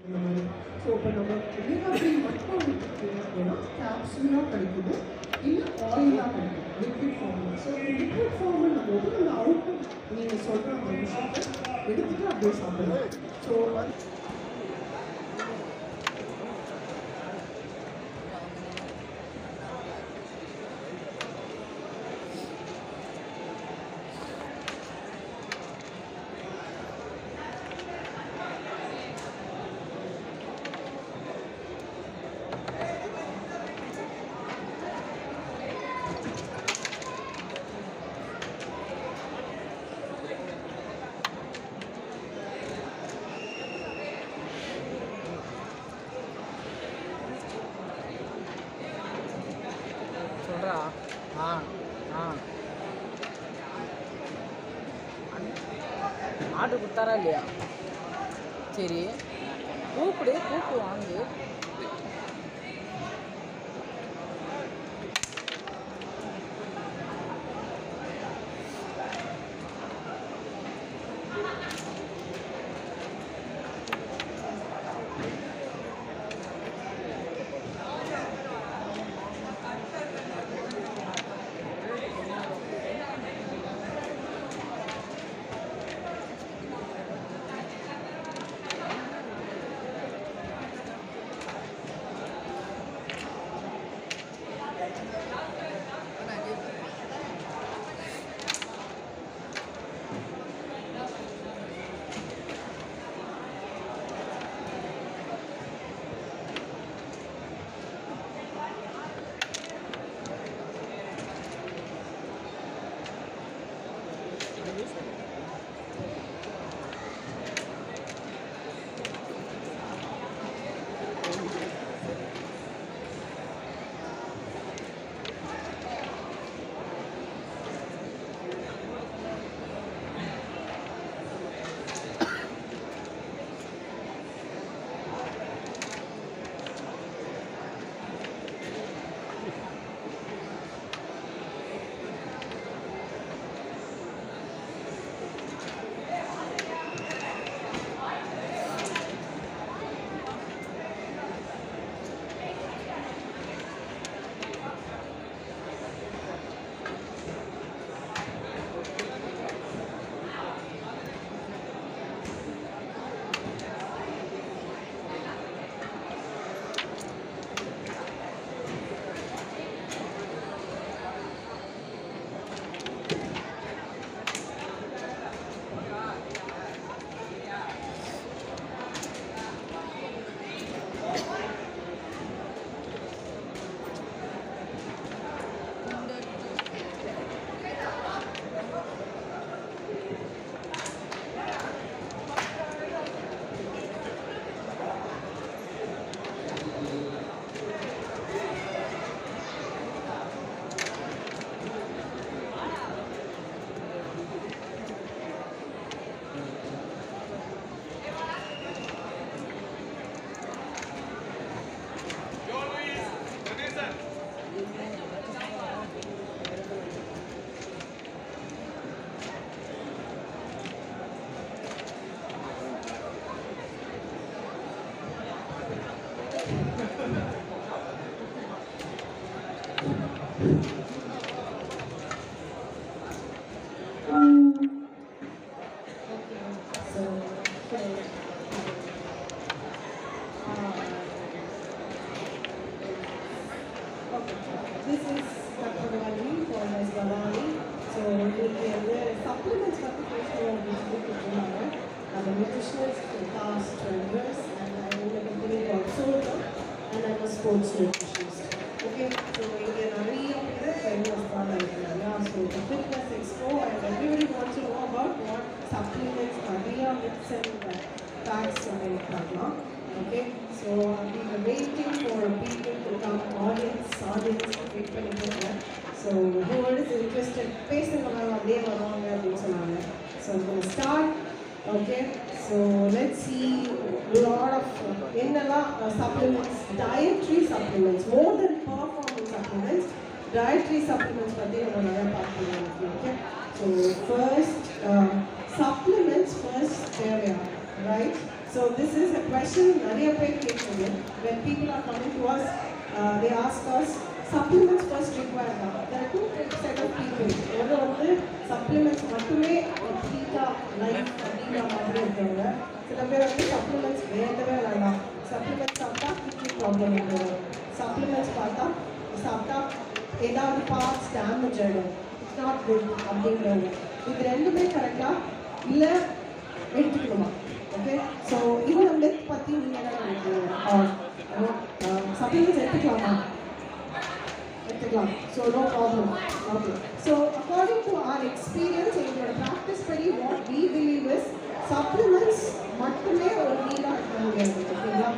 இந்த மாதிரி. ஸோ இப்போ நம்ம ஒமேகா 3 மட்டும் அப்படின்னா கேப்சூலாக கிடைக்குது, இல்லை ஆயிலாக கிடைக்குது, லிக்விட் ஃபார்மில். ஸோ லிக்விட் ஃபார்மில் போது இந்த அவுட்புட் நீங்கள் சொல்கிற அந்த விஷயத்தை எடுத்துகிட்டு அப்படியே சாப்பிடலாம். ஸோ ஆர்டர் கொடுத்தாரா இல்லையா? சரி, கூப்பிடு வாங்கு. this is Dr. Vali called as Valali. So the supplements for the I'm a nutritionist for the past 12 years and I own a company called Solta and I'm a sports nutritionist. Okay, so in Area, so the Fitness Expo and everybody wants to know about what supplements, Area, mix and packs are. Okay, so we are waiting for people to come, audience, wait for people. So whoever is interested, patient so I'm going to start. Okay, so let's see a lot of supplements, dietary supplements, more than performance supplements, dietary supplements. Okay, so first supplements first area, right? So this is a question நிறைய பேர் கேட்குது. When people are coming to us, they ask us, supplements first required. There are two set of people. ஒன்று வந்து supplements மட்டுமே theta life அப்படிங்கிற மாதிரி இருக்கிறவங்க. சில பேர் வந்து supplements வேண்டவே வேண்டாம். Supplements சாப்பிட்டா கிட்னி ப்ராப்ளம் இருக்கும். Supplements சாப்பிட்டா ஏதாவது பார்ட்ஸ் டேமேஜ் ஆகிடும். இட்ஸ் நாட் குட் அப்படிங்கிறவங்க. இது ரெண்டுமே கரெக்டாக இல்லை எடுத்துக்கணுமா? ஓகே, ஸோ இந்த மித் பற்றி நீங்கள் என்ன நினைக்கிறீங்க? சப்ளிமெண்ட்ஸ் எடுத்துக்கலாமா? எடுத்துக்கலாம். So no problem. Okay, so according to our experience எங்களோட ப்ராக்டிஸ் படி what we believe is supplements மட்டுமே ஒரு நீடாக இருக்க முடியாது. ஓகேங்களா?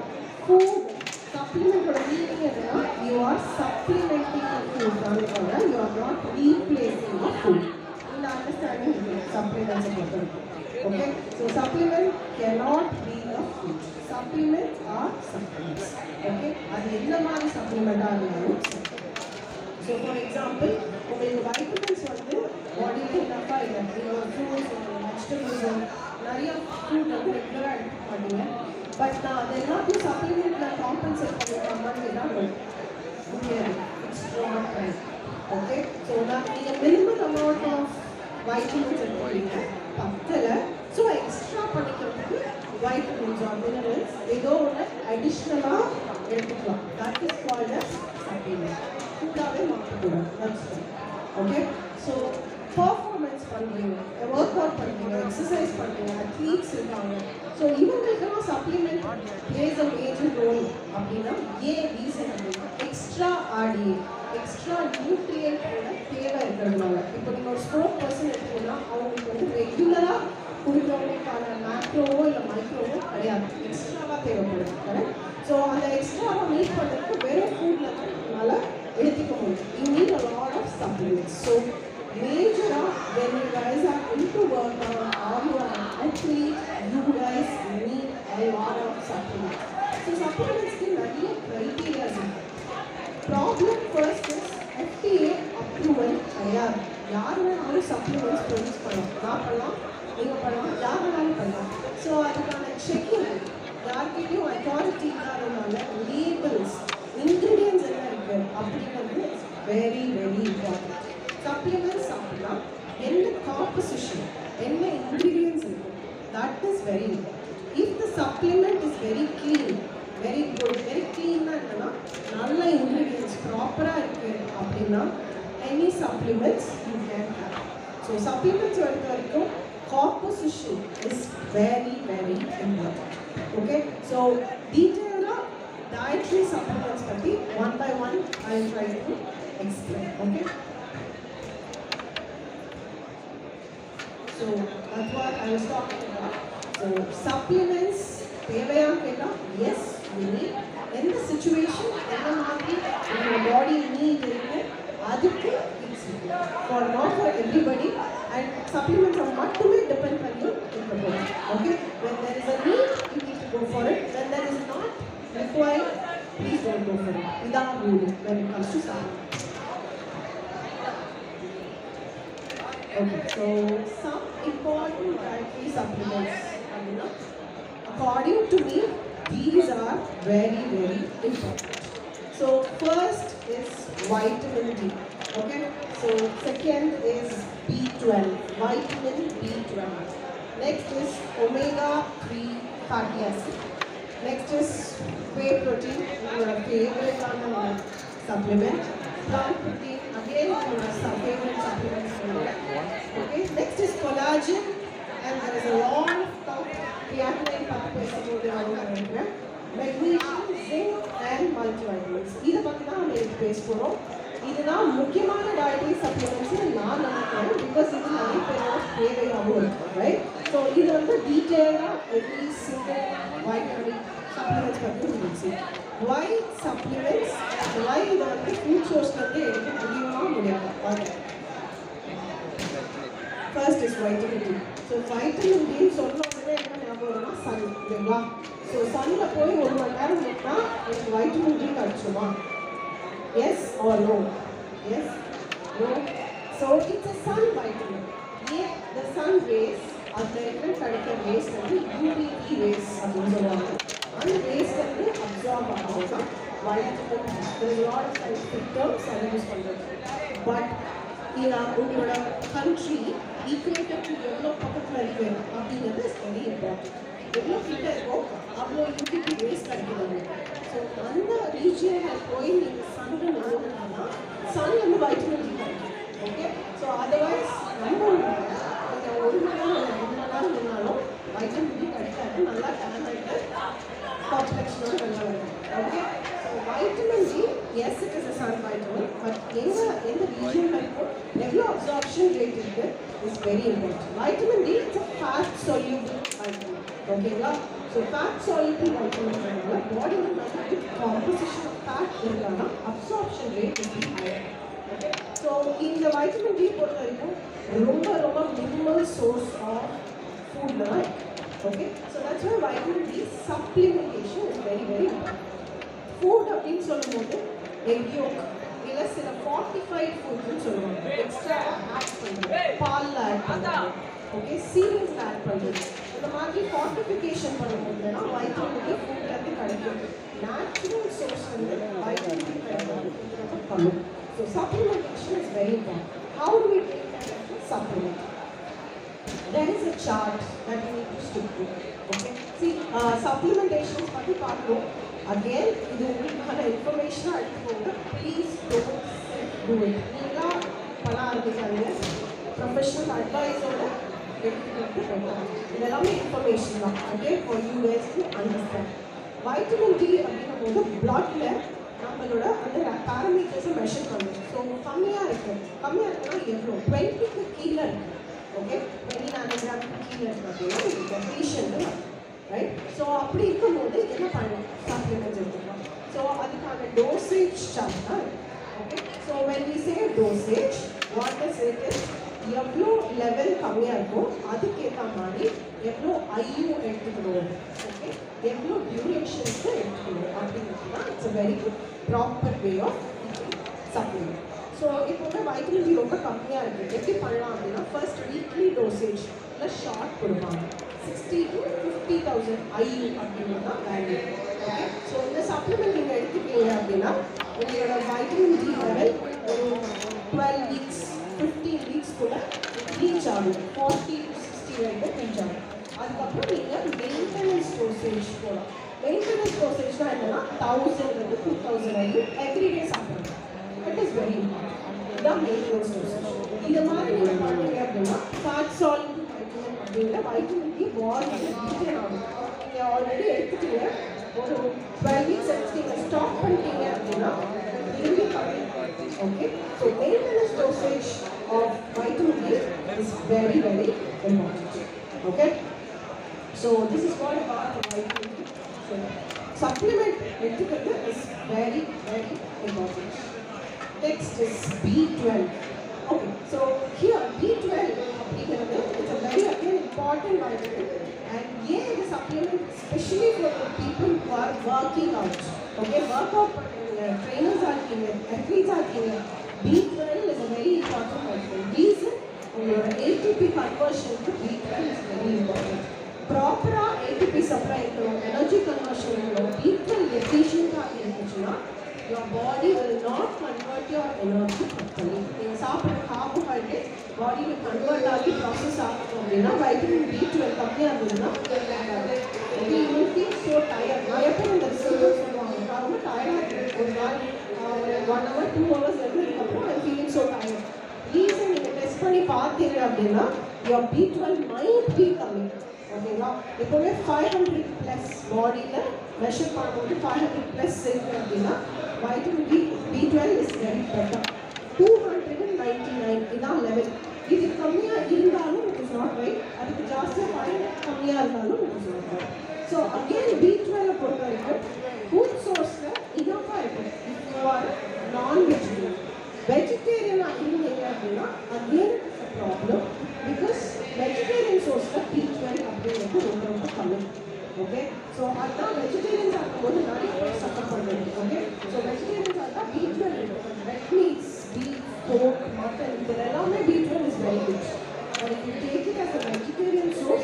ஃபுட் சப்ளிமெண்டோட மீனிங் என்னன்னா யூ ஆர் சப்ளிமெண்டிங் ஃபுட் தான், you are not replacing food. இந்த அண்டர்ஸ்டாண்டிங் சப்ளிமெண்ட்ஸை பொறுத்தவரைக்கும். Okay, so supplement cannot be a food. Supplements are supplements. Okay, அது என்ன மாதிரி சப்ளிமெண்டா இருந்தாலும். So for example, உங்களுக்கு vitamins வந்து பாடியில் என்னப்பா இல்லை, நீங்கள் ஃப்ரூட்ஸ் வெஜிடபிள்ஸ் நிறைய ஃப்ரூட் வந்து ரெகுலராக எடுத்துக்க மாட்டீங்க. பட் நான் அதை எல்லாத்தையும் சப்ளிமெண்ட்டில் காம்பன்சேட் பண்ணிக்கிற மாதிரி தான் முடியாது. It's not right. Okay, so நீங்கள் மினிமம் அமௌண்ட் ஆஃப் வைட்டமின்ஸ் எடுத்துக்கிறீங்க பத்தில், ஸோ எக்ஸ்ட்ரா பண்ணிக்கிறதுக்கு வைட்டமின்ஸ் ஆர் மினரல்ஸ் ஏதோ ஒன்று அடிஷ்னலாக எடுத்துக்கலாம். That is called as supplement. ஃபுட்டாகவே மாற்றக்கூடாது. ஓகே, ஸோ பர்ஃபார்மன்ஸ் பண்ணுறீங்க, ஒர்க் அவுட் பண்ணுறீங்க, எக்ஸசைஸ் பண்ணுறீங்க, அத்லீட்ஸ் இருக்காங்க. ஸோ இவங்களுக்கெல்லாம் supplement plays a major role. அப்படின்னா ஏன் ரீசன் அப்படின்னா எக்ஸ்ட்ரா ஆர்டிஏ எக்ஸ்ட்ரா நியூட்ரியன்ட்டோட தேவை இருக்கிறதுனால. இப்போ நீங்கள் ஒரு ஸ்போர்ட் பர்சன் எடுத்தீங்கன்னா அவங்களுக்கு வந்து ரெகுலராக கொடுக்குறவங்களுக்கான மேக்ரோவோ இல்லை மைக்ரோவோ கிடையாது, எக்ஸ்ட்ராவாக தேவைப்படுது. கரெக்ட்? ஸோ அந்த எக்ஸ்ட்ராவாக மீட் பண்ணுறதுக்கு வெறும் ஃபுட்டில் தான் உங்களால் எடுத்துக்க முடியும். You need a lot of supplements. So மேஜராக when you guys are into workout or you are an athlete, you guys need a lot of supplements. So supplements நிறைய criteria இருக்கு. Problem first is FDA approval கிடையாது. யார் வேணாலும் supplements produce பண்ணலாம். நான் பண்ணலாம், நீங்கள் பண்ணலாம், யார் வேணாலும் பண்ணலாம். ஸோ அதுக்கான செக்கிங் யார்கிட்டையும் அத்தாரிட்டி இல்லாததுனால லேபிள்ஸ் இன்க்ரீடியன்ஸ் என்ன இருக்குது அப்படிங்கிறது வெரி வெரி இம்பார்ட்டன்ட். சப்ளிமெண்ட்ஸ் சாப்பிட்னா என்ன காம்போசிஷன், என்ன இன்க்ரீடியன்ஸ் இருக்குது, that is very important. If the supplement is very clean, very good, very க்ளீனாக என்னன்னா நல்ல இன்க்ரீடியன்ஸ் ப்ராப்பராக இருக்குது அப்படின்னா any supplements you can have. So supplements பொறுத்த வரைக்கும் composition is very very important. Okay, so டீட்டெயிலாக டயட்ரி சப்ளிமெண்ட்ஸ் பற்றி one by one I try to explain. Okay, so that's what I was talking about. So supplements தேவையான்னு கேட்டால் yes you need. எந்த situation எந்த மாதிரி உங்களோட பாடி நீட் இருக்குது அதுக்கு it's for not for everybody. And சப்ளிமெண்ட்ஸை மட்டுமே டிபெண்ட் பண்ணி இருக்க போகிறோம். Okay, when there is a need you need to go for it, when there is not required please don't go for it. இதான் rule when it comes to supplements. Okay, so some important dietary supplements, according to me, these are very, very important. So first is vitamin D. Okay, so second is B12, vitamin B12. Next is omega-3 fatty acid. Next is whey protein, your favorite supplement. Plant protein, again your favorite supplement. Okay, next is collagen, and there is a lot of talk. Creatinine, magnesium, zinc, and multivitamins. இதை பற்றி தான் நம்ம எடுத்து பேச போகிறோம். இதுதான் முக்கியமான dietary supplements நான் நினைக்கிறேன். பிகாஸ் இது நிறைய பேரோட தேவையாகவும் இருக்கும். ரைட்? ஸோ இது வந்து டீட்டெயிலாக எவ்ரி சிங்கிள் வைட்டமின் சப்ளிமெண்ட்ஸ் பற்றி இருந்துச்சு. ஒய் சப்ளிமெண்ட்ஸ், ஒய் இதை வந்து ஃபுட் சோர்ஸ்லேருந்து எடுக்க முடியுமா முடியாது. First is vitamin D. So vitamin D சொன்ன உடனே என்ன ஞாபகம் வரும்னா சன், இல்லைங்களா? ஸோ சன்னில் போய் 1 மணி நேரம் முட்டா எனக்கு வைட்டமின் டி கிடைச்சுமா? Yes or no? Yes, no. So it's a sun vitamin. ஏன் the sun rays அதில் இருக்கிற கிடைக்கிற வேஸ்ட் வந்து யூவிபி வேஸ்ட் அப்படின்னு சொல்லுவாங்க. அந்த வேஸ்ட் வந்து அப்சார்ப் ஆகும் தான் வைட்டமின் terms அதை யூஸ் பண்ணுறது. பட் உங்களோட கண்ட்ரி ஈக்குவேட்டருக்கு எவ்வளோ பக்கத்தில் இருக்கு அப்படிங்கிறது இஸ் வெரி இம்பார்ட்டன்ட். எவ்வளோ கிட்ட இருக்கோ அவ்வளோ யூடிபி வேஸ்ட் கிடைக்கிறது. ஸோ அந்த ரீஜியனில் போய் நீங்கள் சன்னில் நிறுவனம்னா சன் வந்து வைட்டமின் டி கிடைக்கும். ஓகே, ஸோ அதர்வைஸ் நம்ம நீங்கள் 1 மணி நேரம் 2 மணி நேரம் இருந்தாலும் வைட்டமின் டி கிடைக்காது. நல்லா டேன் ஆகிட்டு காம்ப்ளெக்ஷனோட நல்லா வரும். Okay, so vitamin D as it is a sun vitamin. But எந்த ரீஜியனில் இருக்கோ எவ்வளோ அப்சார்ப்ஷன் ரேட் இருக்குது is very important. Vitamin D it's a fat soluble vitamin. ஓகேங்களா, ஸோ ஃபேட் சால்யூபிள் வைட்டமின் பாடியில் நல்ல காம்போசிஷன் ஆஃப் ஃபேட் இருந்தாங்கன்னா absorption rate is higher. Okay, so இந்த வைட்டமின் டி பொறுத்த வரைக்கும் ரொம்ப ரொம்ப மினிமல் சோர்ஸ் ஆஃப் ஃபுட் தான். Okay, so that's why vitamin D supplementation is very very important. Food அப்படின்னு சொல்லும்போது எக் யோக் இல்லை சில ஃபார்ட்டிஃபைட் ஃபுட்ஸ்ன்னு சொல்லுவாங்க. எக்ஸ்ட்ரா ஆட் பண்ணுறது, பாலில் ஆட் பண்ணுறது, ஓகே, சீரியல்ஸில் ஆட் பண்ணுறது, இந்த மாதிரி ஃபார்ட்டிஃபிகேஷன் பண்ணும்போதுனா வைட்டமின் டி ஃபுட்லேருந்து கிடைக்கும். நேச்சுரல் சோர்ஸ் வந்து வைட்டமின் டி கிடைக்கிறது கம்மி. So supplementation is very important. How do we take care of supplement? There is a chart that you need to stick to. Okay, see, supplementations பற்றி பார்க்கிறோம். Again, இது உங்களுக்கான இன்ஃபர்மேஷனாக எடுத்துக்கோங்க. Please don't self do it. நீங்களாக பண்ண ஆரம்பிக்காதீங்க. Professional அட்வைஸோட எடுத்துக்கிட்டு போகலாம். இதெல்லாமே இன்ஃபர்மேஷன் தான். Again for you guys to understand. Vitamin D அப்படின்னும் போது பிளட்ல நம்மளோட அந்த பேராமீட்டர்ஸை மெஷர் பண்ணுவோம். ஸோ கம்மியாக இருக்குன்னா எவ்வளோ 20க்கு கீழே இருக்குது. ஓகே, 20 நானோகிராமுக்கு கீழே இருக்குது அப்படின்னா உங்களுக்கு பேஷண்ட் ரைட். ஸோ அப்படி இருக்கும்போது என்ன பண்ணலாம்? சப்ளிமெண்ட்ஸ் எடுத்துக்கலாம். ஸோ அதுக்கான டோசேஜ் சார்ட் தான். Okay, so when we say dosage, what does it is? எவ்வளோ லெவல் கம்மியாக இருக்கும் அதுக்கேற்ற மாதிரி எவ்வளோ ஐயூ எடுத்துக்கணும், ஓகே, எவ்வளோ டியூரேஷனுக்கு எடுத்துக்கணும் அப்படிங்கிறது தான் it's a very good proper way of supplement. So இப்போ வந்து வைட்டமின் டி ரொம்ப கம்மியாக இருக்குது. எப்படி பண்ணலாம் அப்படின்னா ஃபர்ஸ்ட் வீக்லி டோசேஜ் இல்லை ஷார்ட் கொடுப்பாங்க. 60 to 50,000 ஐயூ அப்படிங்கிறது தான் வேல்யூ. ஓகே, ஸோ இந்த சப்ளிமெண்ட் நீங்கள் எடுத்துக்கிட்டீங்க அப்படின்னா உங்களோட வைட்டமின் டி லெவல் ஒரு 12 வீக்ஸ் 15 வீக்ஸ்க்குள்ள ரீச் ஆகும். 40 to 60 வரைக்கும் ரீச் ஆகும். அதுக்கப்புறம் நீங்கள் மெயின்டெனன்ஸ் டோசேஜ் போகலாம். மெயின்டெனன்ஸ் டோசேஜ்னால் என்னன்னா 1000 to 2000 ஐயூ எவ்ரிடே சாப்பிடணும். It is very important. இதுதான் மெயின்டெனன்ஸ் டோசேஜ். இந்த மாதிரி நீங்கள் பண்ணுறீங்க அப்படின்னா ஃபேட் சால்யூபிள் வைட்டமின் அப்படிங்கிற வைட்டமின் டி பாடியில் மெயின்டைன் ஆகும். நீங்கள் ஆல்ரெடி எடுத்துட்டீங்க, ஒரு 12 வீக்ஸ் எடுத்துட்டீங்க, ஸ்டாப் பண்ணிட்டீங்க அப்படின்னா திரும்பி கம்மி. Okay, so maintenance dosage of vitamin D is very very important. Okay, so this is what about vitamin D. So supplement எடுத்துக்கிறது is very very important. Next is B12. Okay, so here B12 is a very again important vitamin, and yeah, the supplement especially for the people who are working out. Okay, workout trainers are given, athletes are given. B12 is a very important vitamin. Reason your ATP conversion to B12 is very important. Proper ATP supply to energy conversion to B12 efficient irrigation. Your body will not convert your energy properly. In carbohydrates, body will convert the process of vitamin B12 கம்மியா இருந்ததுன்னா you will feel so tired. நிறைய பேர் இந்த result சொல்லுவாங்க, நான் ரொம்ப டயர்டாக இருக்கேன், ஒரு நாள் 1 hour 2 hours இருந்ததுக்கப்புறம் I'm feeling so tired. Reason நீங்கள் டெஸ்ட் பண்ணி பார்த்தீங்க அப்படின்னா your B12 might be coming. ஓகேங்களா, எப்போவுமே 500 ப்ளஸ் பாடியில் மெஷர் பண்ணும்போது 500 ப்ளஸ் இருக்குது அப்படின்னா vitamin B12 is very better. 299 இதான் லெவல். இது கம்மியாக இருந்தாலும் இட் இஸ் நாட் ரைட், அதுக்கு ஜாஸ்தியாக 500 கம்மியாக இருந்தாலும் it is not right. So again B12 பொறுத்த வரைக்கும் ஃபுட் சோர்ஸில் இனஃபாக இருக்கும். If you are non vegetarian, வெஜிடேரியனாக இருந்தீங்க அப்படின்னா again it's a problem. Because vegetarian சோர்ஸில் B12 அப்படிங்கிறது ரொம்ப ரொம்ப கம்மி. ஓகே, ஸோ அதுதான் வெஜிடேரியன்ஸ் ஆகும்போது நிறைய பேர் சஃபர் பண்ணுறது. ஓகே, ஸோ வெஜிடேரியன்ஸ் ஆகிட்டா B12 இருக்கும். ரெட் மீட்ஸ், பீஃப், போர்க், மட்டன், இதில் எல்லாமே B12 is very good. And if you take it as a vegetarian source,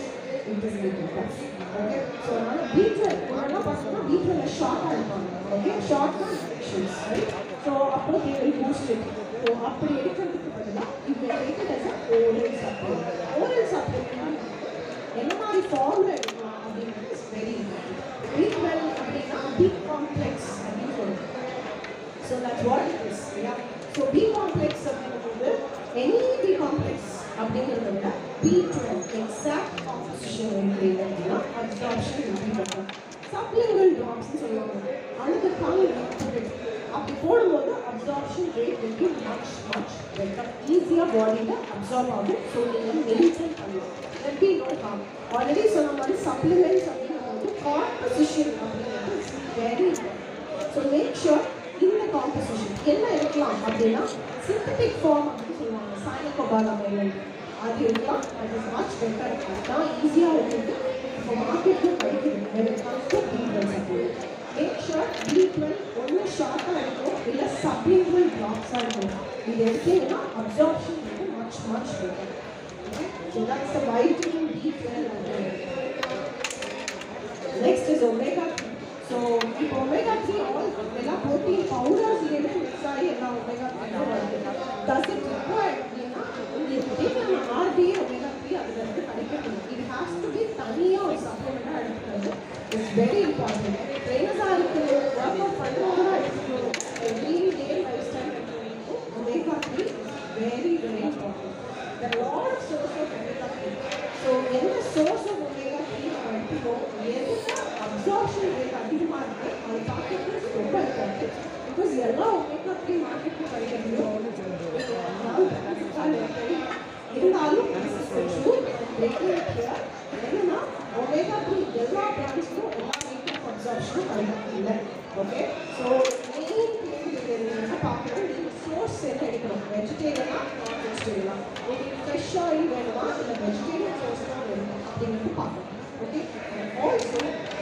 it is little tough. Okay, so now beetle what பார்த்தா beetle ஷார்ட்டா இருக்கும். Okay, short sections, right? So அப்போ they will boost it. So அப்படி எடுக்கிறதுக்கு பதிலா you can take it as an oral supplement. Oral supplement என்ன மாதிரி ஃபார்ம்ல எடுக்கலாம் அப்படிங்கிறது இஸ் வெரி இம்பார்ட்டன்ட். B12 அப்படின்னா B complex அப்படின்னு சொல்லுவோம். So that's what it is. Yeah. So B complex அப்படிங்கிறது any B complex அப்படிங்கிறத விட B12 exact composition எடுக்கிறீங்க அப்படின்னா absorption will be better. Sublingual drops சொல்லுவாங்க. அழுத்த கால் அப்படி போடும்போது absorption rate will be much better. ஈஸியாக பாடியில் அப்சார்ப் ஆகும். ஸோ நீங்கள் மெயின்டைன் பண்ணலாம். There be no harm. Already சொன்ன மாதிரி supplements அப்படிங்கிறது composition அப்படிங்கிறது is very important. So make sure in the composition என்ன எடுக்கலாம் அப்படின்னா synthetic form அப்படின்னு சொல்லுவாங்க. Cyanocobalamin அது எடுக்கலாம். That is much better. அதான் ஈஸியாக உங்களுக்கு இப்போ மார்க்கெட்டில் கிடைக்குது. When it comes to B12 supplement. Make sure B12 ஒன்று ஷார்ட்டாக இருக்கும் இல்லை sublingual drops-ஆக இருக்கும். இது எடுத்தீங்கன்னா absorption வந்து much better. Okay? So that's the vitamin B12. Next is omega 3. So if omega 3 all எல்லா protein powders லேயே மிக்ஸ் ஆகி எல்லா omega 3 வருது. Does it require அப்படின்னா உங்களுக்கு RDA omega 3 அதுல இருந்து கிடைக்கும். It has to be தனியா ஒரு சப்ளிமெண்டா எடுக்கிறது. It's very important. ட்ரெயினர்ஸா இருக்கு ஒர்க் அவுட் பண்ணுறவங்க எடுக்கணும். Every day lifestyle எடுக்கணும். Omega 3 very important. There are a lot of sources of omega 3. So எந்த source of omega 3 நம்ம எடுத்துக்கோ எதுக்கு absorption rate அதிகமாக இருக்கு அது பார்க்கறது ரொம்ப important. Because எல்லா omega 3 மார்க்கெட்டில் கிடைக்கிறது இருந்தாலும் என்னன்னா omega 3 எல்லா பிராண்ட்ஸ்க்கும் எல்லா rate of absorption கிடைக்கிறது இல்லை. ஓகே, ஸோ மெயின் என்ன பார்க்கணும், நீங்கள் சோர்ஸ் என்ன எடுக்கணும், வெஜிடேரியனா நான் வெஜிடேரியனா, உங்களுக்கு ஃப்ரெஷ் ஆயில் வேணுமா இல்லை வெஜிடேரியன் சோர்ஸ் தான் வேணுமா அப்படிங்கிறது பார்க்கணும். ஓகே, ஆல்சோ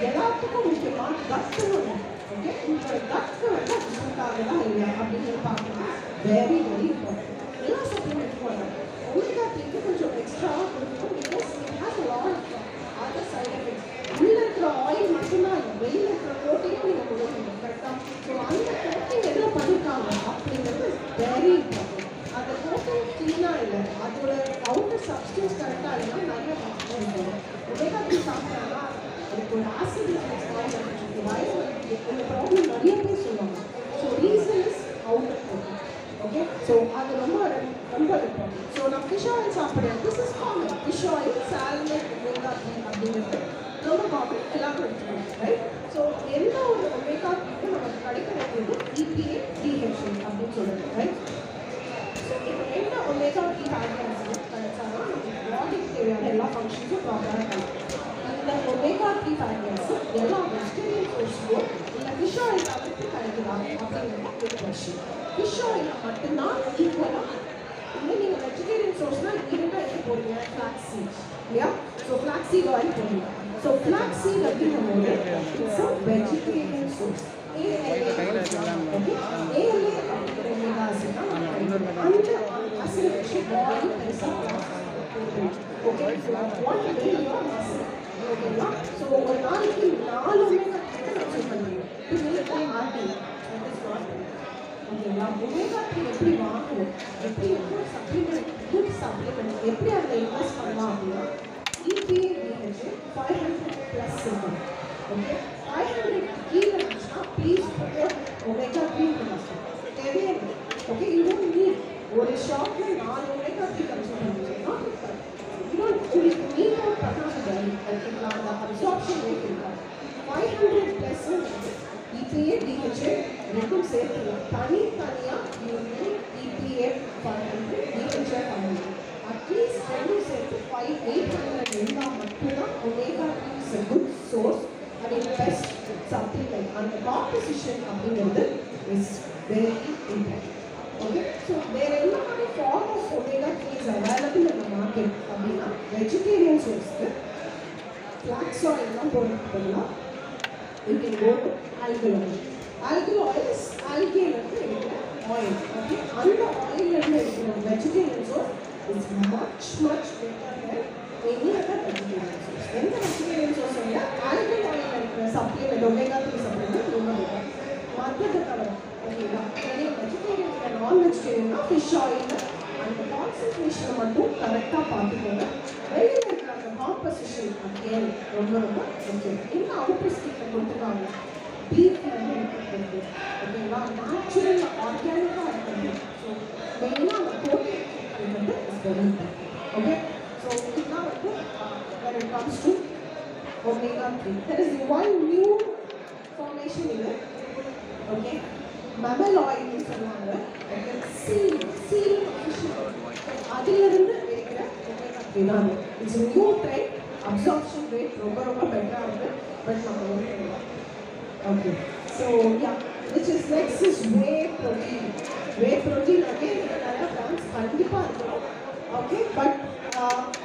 எல்லாத்துக்கும் முக்கியமாக கட்டு ஒன்று. ஓகே, உங்களோட கட்டு வந்து அது சூட் ஆகுதா இல்லையா அப்படிங்கிறது பார்க்கணும். Very important. எல்லா சப்ளிமெண்ட்டும் வரும். omega 3 கொஞ்சம் எக்ஸ்ட்ராவாக கொடுக்கணும். Because it has a lot of other side effects. உள்ள இருக்கிற ஆயில் மட்டும்தான் இல்லை, வெளியில் இருக்கிற ப்ரோட்டீனும் நீங்கள் கொடுக்கணும். கரெக்டாக? ஸோ அந்த ப்ரோட்டீன் என்ன பண்ணிருக்காங்க அப்படிங்கிறது வெரி இம்பார்ட்டன்ட். அந்த ப்ரோட்டீன் க்ளீனாக இல்லை, அதோட அவுட்டர் சப்ஸ்டன்ஸ் கரெக்டாக இல்லைன்னா நிறைய ப்ராப்ளம் இருக்கும். omega 3 சாப்பிட்டாங்கன்னா அதுக்கு ஒரு ஆசிட் இந்த ப்ராப்ளம் நிறைய பேர் சொல்லுவாங்க. So reason is outer protein. Okay, so அது ரொம்ப இம்பார்ட்டன்ட். ஸோ நான் ஃபிஷ் ஆயில் சாப்பிட்றேன். This is common. Fish oil, salmon, omega 3 அப்படிங்கிறது ரொம்ப காமன், எல்லாரும் எடுத்துக்கணும். ரைட்? ஸோ எந்த ஒரு omega 3 நமக்கு கிடைக்க வேண்டியது EPA, DHA அப்படின்னு சொல்லுறது. ரைட்? ஸோ இப்போ என்ன omega 3 ஃபேட்டி ஆசிட் கிடைச்சாலும் நம்ம பாடிக்கு தேவையான எல்லா ஃபங்க்ஷன்ஸும் ப்ராப்பராக கிடைக்கும். இந்த omega 3 ஃபேட்டி ஆசிட் எல்லா வெஜிடேரியன் சோர்ஸ்க்கும் இல்லை ஃபிஷ் ஆயில் தவிர்த்து கிடைக்குதா அப்படிங்கிறது ஒரு கொஸ்டின். ஃபிஷ் ஆயில் மட்டும்தான் ஈக்குவலாக இல்லை. நீங்கள் வெஜிடேரியன் சோர்ஸ்னால் இமீடியட்டாக எடுத்து போடுங்க ஃப்ளாக்ஸ் சீட் இல்லையா? ஸோ ஃப்ளாக்ஸ் சீட் ஆயில் போடுங்க. ஸோ ஃப்ளாக்ஸ் சீட் அப்படிங்கும் போது it's a vegetarian source. ALA அப்படிங்கிற omega ஆசிட் தான் அந்த ஆசிட் வச்சு பாடி பெருசாக ஓகே. ஒன் மில்லியன் ஆசிட் ஓகேங்களா? ஸோ ஒரு நாளைக்கு 4 omega 3 கன்சியூம் பண்ணுவீங்க. ஓகேங்களா? omega 3 எப்படி வாங்கணும், எப்படி குட் சப்ளிமெண்ட் எப்படி அதில் இன்வெஸ்ட் பண்ணலாம் அப்படின்னா EPA, DHA 500 ப்ளஸ் இருக்கும். ஓகே, 500 கீழே இருந்துச்சுன்னா ப்ளீஸ் omega 3 தேவையே. ஓகே, யூ டோன்ட் நீட் ஒரு ஷாப்பில் 4 omega 3 கன்சியூம் பண்ணுவீங்கன்னா உங்களுக்கு நீட் அவுட் பண்ணாது. ஓகேங்களா? அந்த அப்சார்ப்ஷன் ரேட் இருக்காது. 500 ப்ளஸ் EPA, DHA ரெண்டும் சேர்த்துக்கலாம். தனித்தனியாக EPA 500, DHA 500 அட்லீஸ்ட் ரெண்டும் சேர்த்து 800 இருந்தால் மட்டும்தான் omega 3 is a good source and best supplement. அந்த காம்போசிஷன் அப்படிங்கிறது is very important. Okay, so வேறு என்ன மாதிரி form of omega 3 is available இந்த மார்க்கெட் அப்படின்னா வெஜிடேரியன் சோர்ஸ்க்கு ஃப்ளாக்ஸ் ஆயில்லாம் போடுறதுக்கு பதிலாக you can go to algal oil. Algal oil is algae எடுக்கிற ஆயில். ஓகே, அந்த ஆயிலிருந்து எடுக்கிற vegetarian source is much better than any other vegetarian source. எந்த vegetarian source இல்ல algal oil இருக்கிற supplement omega 3 supplement ரொம்ப better. மற்றது தவிர ஓகேவா? நிறைய வெஜிடேரியன் இல்லை நான் வெஜிடேரியன்னா ஃபிஷ் ஆயில் அந்த கான்சன்ட்ரேஷனை மட்டும் கரெக்டாக பார்த்துக்கோங்க. வெளியில் இருக்கிற அந்த காம்பசிஷன் அகேன் ரொம்ப முக்கியம். இன்னும் அவுட்டர் ஸ்டேட்டை கொடுத்துருக்காங்க. பீஃப்ல இருக்கிறது ஓகேவா? நேச்சுரல் ஆர்கானிக்காக இருக்கிறது. ஸோ மெயினாக அந்த ப்ரோட்டீன் வந்து is very important. Okay, so இதுதான் வந்து when it comes to omega 3. There is one new formation in it. Okay, mammal oil னு சொல்லுவாங்க. ஓகே, சீல் ஃபிஷ் அதிலிருந்து எடுக்கிற omega 3 தான். It's new trend. Absorption rate ரொம்ப பெட்டராக இருக்கு. பட் நம்ம okay, so yeah which is next is whey protein. Whey protein again நிறைய பிராண்ட்ஸ் கண்டிப்பாக இருக்கணும். ஓகே, பட்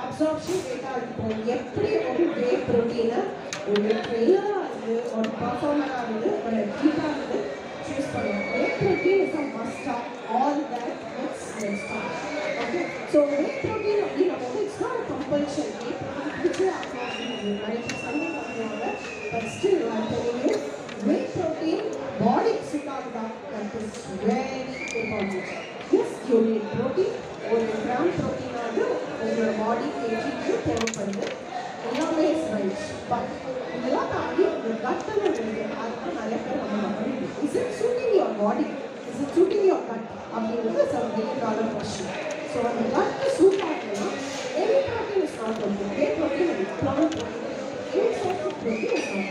அப்சார்ப்ஷன் ரேட்டாக இருக்கும். எப்படி ஒரு whey protein-ஐ ஒரு ட்ரெயினராக இருந்து ஒரு பர்ஃபார்மராக இருந்து ஒரு அத்லீட்டாக இருந்து choose பண்ணுவோம். Whey protein is a must-have. All that let's start. Okay, so whey protein அப்படிங்கும்போது it's not a compulsion. Whey protein பிடிச்சே ஆகணும் நிறைய சண்டை பண்ணுவாங்க. But still I'm telling you, whey protein பாடிக்கு சூட் ஆகுதா? That is very important. Yes, you need protein. ஒரு gram ப்ரோட்டீனாவது உங்களோட பாடி கேஜிக்கு தேவைப்படுது. எல்லாமே இஸ் ரைட். பட் இதெல்லாம் தாண்டி ஒரு கட்டணம் இருக்குது. அதுதான் நிறைய பேர் நம்ம நம்பணும். Is it suiting your body? Is it suiting your gut? அப்படிங்கிறது it's a $1 million question. So அந்த கட்டு சூட் ஆகுதுன்னா any protein is not okay. Whey protein and plant protein, any sort of protein is not.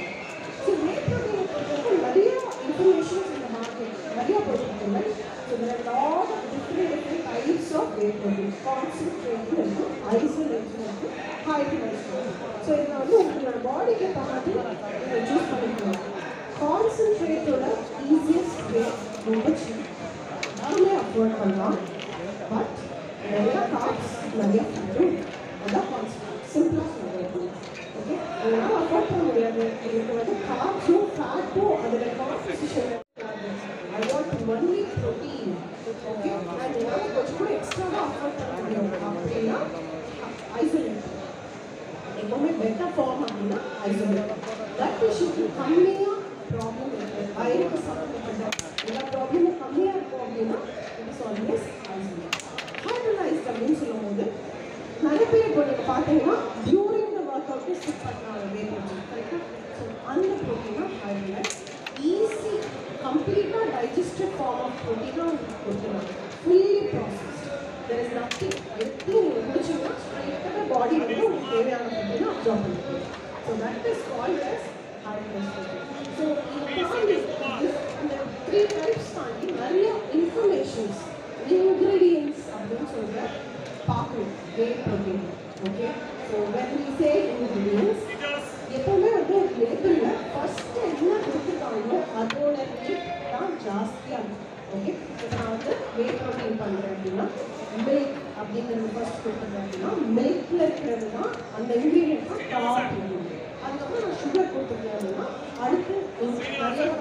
So whey protein பொறுத்தவரைக்கும் நிறைய informations in the market, நிறைய போட்டுருக்குங்க. So there are a lot of different types of whey protein. Concentrated இருக்கும், isolated இருக்கும், hydrolyzed இருக்கும். So இதில் வந்து உங்களோட பாடிக்கு பார்த்து நீங்கள் சூஸ் பண்ணிக்கலாம். கான்சன்ட்ரேட்டோட ஈஸியஸ்ட் வே ரொம்ப சீப். எல்லாருமே அஃபோர்ட் பண்ணலாம். பட் நிறையா கார்ப்ஸ் நிறைய ஃபுட்டும் அதான் கான்சன்ட்ரேட் சிம்பிளாக சொல்லுங்கள். ஓகே, அதனால் அஃபோர்ட் பண்ண முடியாது. இதுக்கு வந்து கார்ப்ஸும் ஃபேட்டும் அதில் concentration I want only protein. Okay, and என்னால் கொஞ்சம் கூட எக்ஸ்ட்ராவாக அஃபோர்ட் பண்ண முடியும் அப்படின்னா ஐசோலேட். எப்போவுமே பெட்டர் ஃபார்ம் அப்படின்னா ஐசோலேட். பிளட் டிஷ்யூக்கு கம்மியாக ப்ராப்ளம் இருக்குது. வயிறுக்கு சம்மந்தப்பட்ட எல்லா ப்ராப்ளமும் கம்மியாக இருக்கும் அப்படின்னா இட்ஸ் ஆல்வேஸ் ஐசோலேட். ஹைட்ரலைஸ்ட் அப்படின்னு சொல்லும்போது நிறைய பேர் இப்போ நீங்கள் பார்த்தீங்கன்னா டியூரிங் த ஒர்க் அவுட்டு ஸ்கிப் பண்ணாங்க வே ப்ரோட்டீன் கரெக்டாக. ஸோ அந்த ப்ரோட்டீனாக ஹைட்ரலைஸ் ஈஸி கம்ப்ளீட்டாக டைஜஸ்டட் ஃபார்ம் ஆஃப் ப்ரோட்டீனாக உங்களுக்கு கொடுத்துருவாங்க. Fully processed. There is nothing. எப்படி நீங்கள் குடிச்சிங்கன்னா ஸ்ட்ரைட்டாக பாடி வந்து உங்களுக்கு தேவையான ப்ரோட்டீனை அப்சார்ப் பண்ணிக்கலாம். So that is called as hydrolyse protein. So இந்த 3 டைப்ஸ் தாண்டி நிறைய இன்ஃபர்மேஷன்ஸ் ingredients அப்படின்னு சொல்ற பார்க்கணும் whey protein. Okay, so when we say ingredients எப்பவுமே வந்து ஒரு லேபிளில் ஃபர்ஸ்ட் என்ன கொடுத்துருக்காங்களோ அதோட ரேட் தான் ஜாஸ்தியாக இருக்கும். ஓகே, இப்போ நான் வந்து whey protein பண்ணுறேன் அப்படின்னா மில்க் அப்படிங்கிறது ஃபர்ஸ்ட் கொடுத்துருக்கேன் அப்படின்னா மில்கில் இருக்கிறது தான் அந்த இன்க்ரீடியன்ட் தான் டாப் இன்க்ரீடியன்ட். அதுக்கப்புறம் நான் சுகர் கொடுத்துருக்கேன் அப்படின்னா அடுத்து நிறைய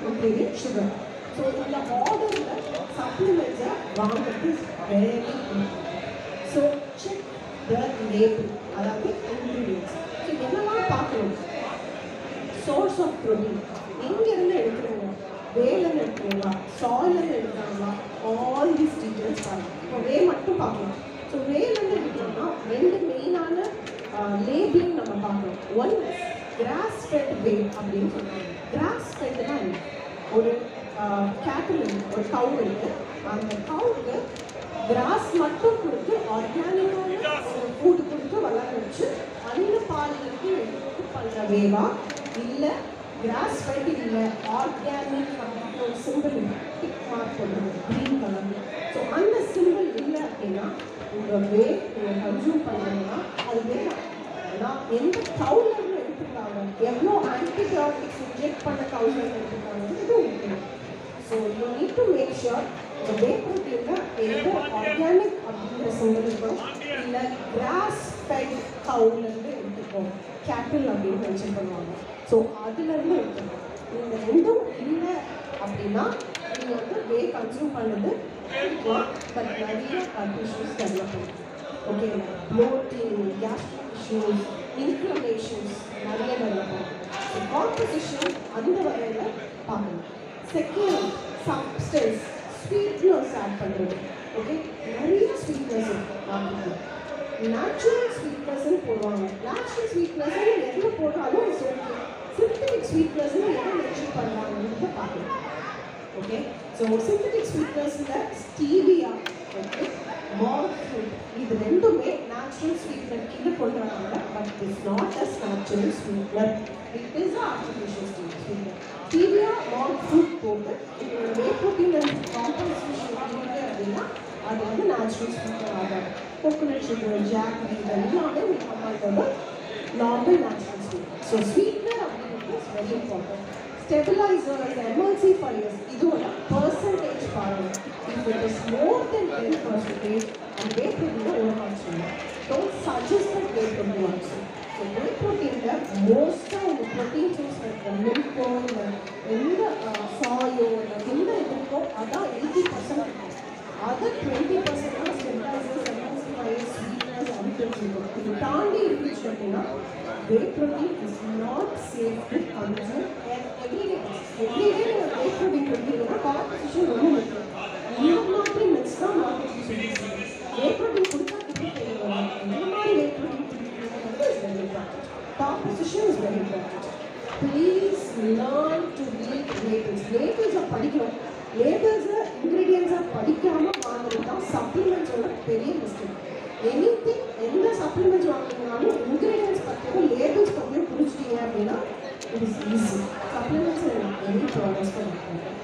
இன்க்ரீடியன்ட் சுகர். ஸோ இந்த ஆர்டரில் சப்ளிமெண்ட்ஸை வாங்குறது very important. So check the label, அதாவது இன்க்ரீடியன்ட்ஸ். ஸோ என்னெல்லாம் பார்க்கணும்? சோர்ஸ் ஆஃப் ப்ரோட்டீன் எங்கேருந்து எடுக்கிறீங்க? வேலேருந்து எடுக்கிறீங்களா? சாயிலேருந்து எடுக்கிறாங்களா? ஆல் தீஸ் டீட்டெயில்ஸ் பார்க்கணும். இப்போ வே மட்டும் பார்க்கலாம். ஸோ வேலேருந்து எடுக்கிறோம்னா 2 மெயினான லேபிளிங் நம்ம பார்க்கணும். ஒன் கிராஸ் ஃபெட் வே அப்படின்னு சொல்லுவாங்க. கிராஸ் ஃபெட்னா ஒரு கேட்டில் ஒரு கவு இருக்குது. அந்த கவுக்கு கிராஸ் மட்டும் கொடுத்து ஆர்கானிக்கான ஒரு ஃபுட் கொடுத்து வளர வச்சு அந்த பாலிலிருந்து எடுத்து பண்ணுற வேவா இல்லை கிராஸ் ஃபெட் இல்லை ஆர்கானிக் அப்படின்னு ஒரு சிம்பிள் டிக் மார்க் பண்ணுறது க்ரீன் கலரில். ஸோ அந்த சிம்பிள் இல்லை அப்படின்னா உங்கள் வே நீங்கள் கன்சூம் பண்ணுறீங்கன்னா அது வேணாம். ஏன்னா எந்த கவுலேருந்து எடுத்துருக்காங்க, எவ்வளோ ஆன்டிபயோட்டிக்ஸ் இன்ஜெக்ட் பண்ண கவுலேருந்து எடுத்துருக்காங்கன்னு இது முக்கியம். So you need to make sure the whey protein either organic அப்படிங்கிற சிம்பிள் இருக்கும் இல்லை கிராஸ் ஃபெட் கவுலேருந்து எடுத்துக்கோம், கேட்டில் அப்படின்னு மென்ஷன் பண்ணுவாங்க. ஸோ அதுலேருந்து எடுத்துக்கோம். இந்த ரெண்டும் இல்லை அப்படின்னா நீங்கள் வந்து வே கன்சியூம் பண்ணது பட் நிறைய ஹெல்த் இஷ்யூஸ் டெவலப் பண்ணும். Okay, bloating, gastric issues, inflammations நிறைய நடக்கும். ஸோ காம்போசிஷன் அந்த வகையில் பார்க்கணும். செகண்ட், சப்ஸ்டன்ஸ், ஸ்வீட்னஸ் ஆட் பண்ணுறது. ஓகே, நிறைய ஸ்வீட்னஸ் இருக்குது. நேச்சுரல் ஸ்வீட்னஸ்ன்னு போடுவாங்க. நேச்சுரல் ஸ்வீட்னஸ் எதில் போட்டாலும் இட்ஸ் ஓகே. சிந்தட்டிக் ஸ்வீட்னஸ்ன்னு எதை மென்ஷன் பண்ணுவாங்கன்னு பார்க்கணும். ஓகே, ஸோ சிந்தட்டிக் ஸ்வீட்னஸில் ஸ்டீவியா, ஓகே, மால்ட் ஃப்ரூட், இது ரெண்டுமே நேச்சுரல் ஸ்வீட்னர் கீழே கொண்டு வராங்க. But it's not as natural sweetener, it is artificial sweetener. Stevia, malt fruit போட்டு இதோட வே ப்ரோட்டீன் காம்பன்சேஷன் இருக்குது அப்படின்னா அது வந்து நேச்சுரல் ஸ்வீட்னர் ஆகாது. கோகோனட் சுகர், ஜாக்ரி, எல்லாமே we come under the normal natural sweetener. So sweetener அப்படிங்கிறது is very important. Stabilizers, emulsifiers, இதோட percentage பாருங்க. If it is more than 10%, and whey protein ஒரு concept. Don't suggest that whey protein also. So whey proteinல மோஸ்டா உங்க protein source இருக்க milk இல்ல எந்த soy எந்த இருக்கோ அதான் 80% இருக்கும். Other 20% தான் stabilizers, emulsifiers, sweeteners, additives இருக்கும். இது தாண்டி இருந்துச்சு அப்படின்னா whey protein is not safe to consume every day. Every day நீங்கள் whey protein கொடுத்தீங்கன்னா காம்பன்சேஷன் ரொம்ப முக்கியம். இந்த மாதிரி மிக்ஸ் தான் காம்பன்சேஷன். whey protein கொடுத்தா எப்படி தெரியும்? இந்த மாதிரி whey protein கொடுத்தீங்கன்னா is very important. Composition is very important. Please learn to read labels. Labels படிக்கணும். லேபிள்ஸை இன்க்ரீடியன்ஸை படிக்காமல் வாங்குறது தான் சப்ளிமெண்ட்ஸோட பெரிய மிஸ்டேக். எனிதிங் எந்த சப்ளிமெண்ட்ஸ் வாங்கினாலும் இன்க்ரீடியன்ஸ் பற்றியும் லேபிள்ஸ் பற்றியும் புரிச்சிட்டிங்க அப்படின்னா it is easy. Supplements any products பண்ணிக்கலாம்.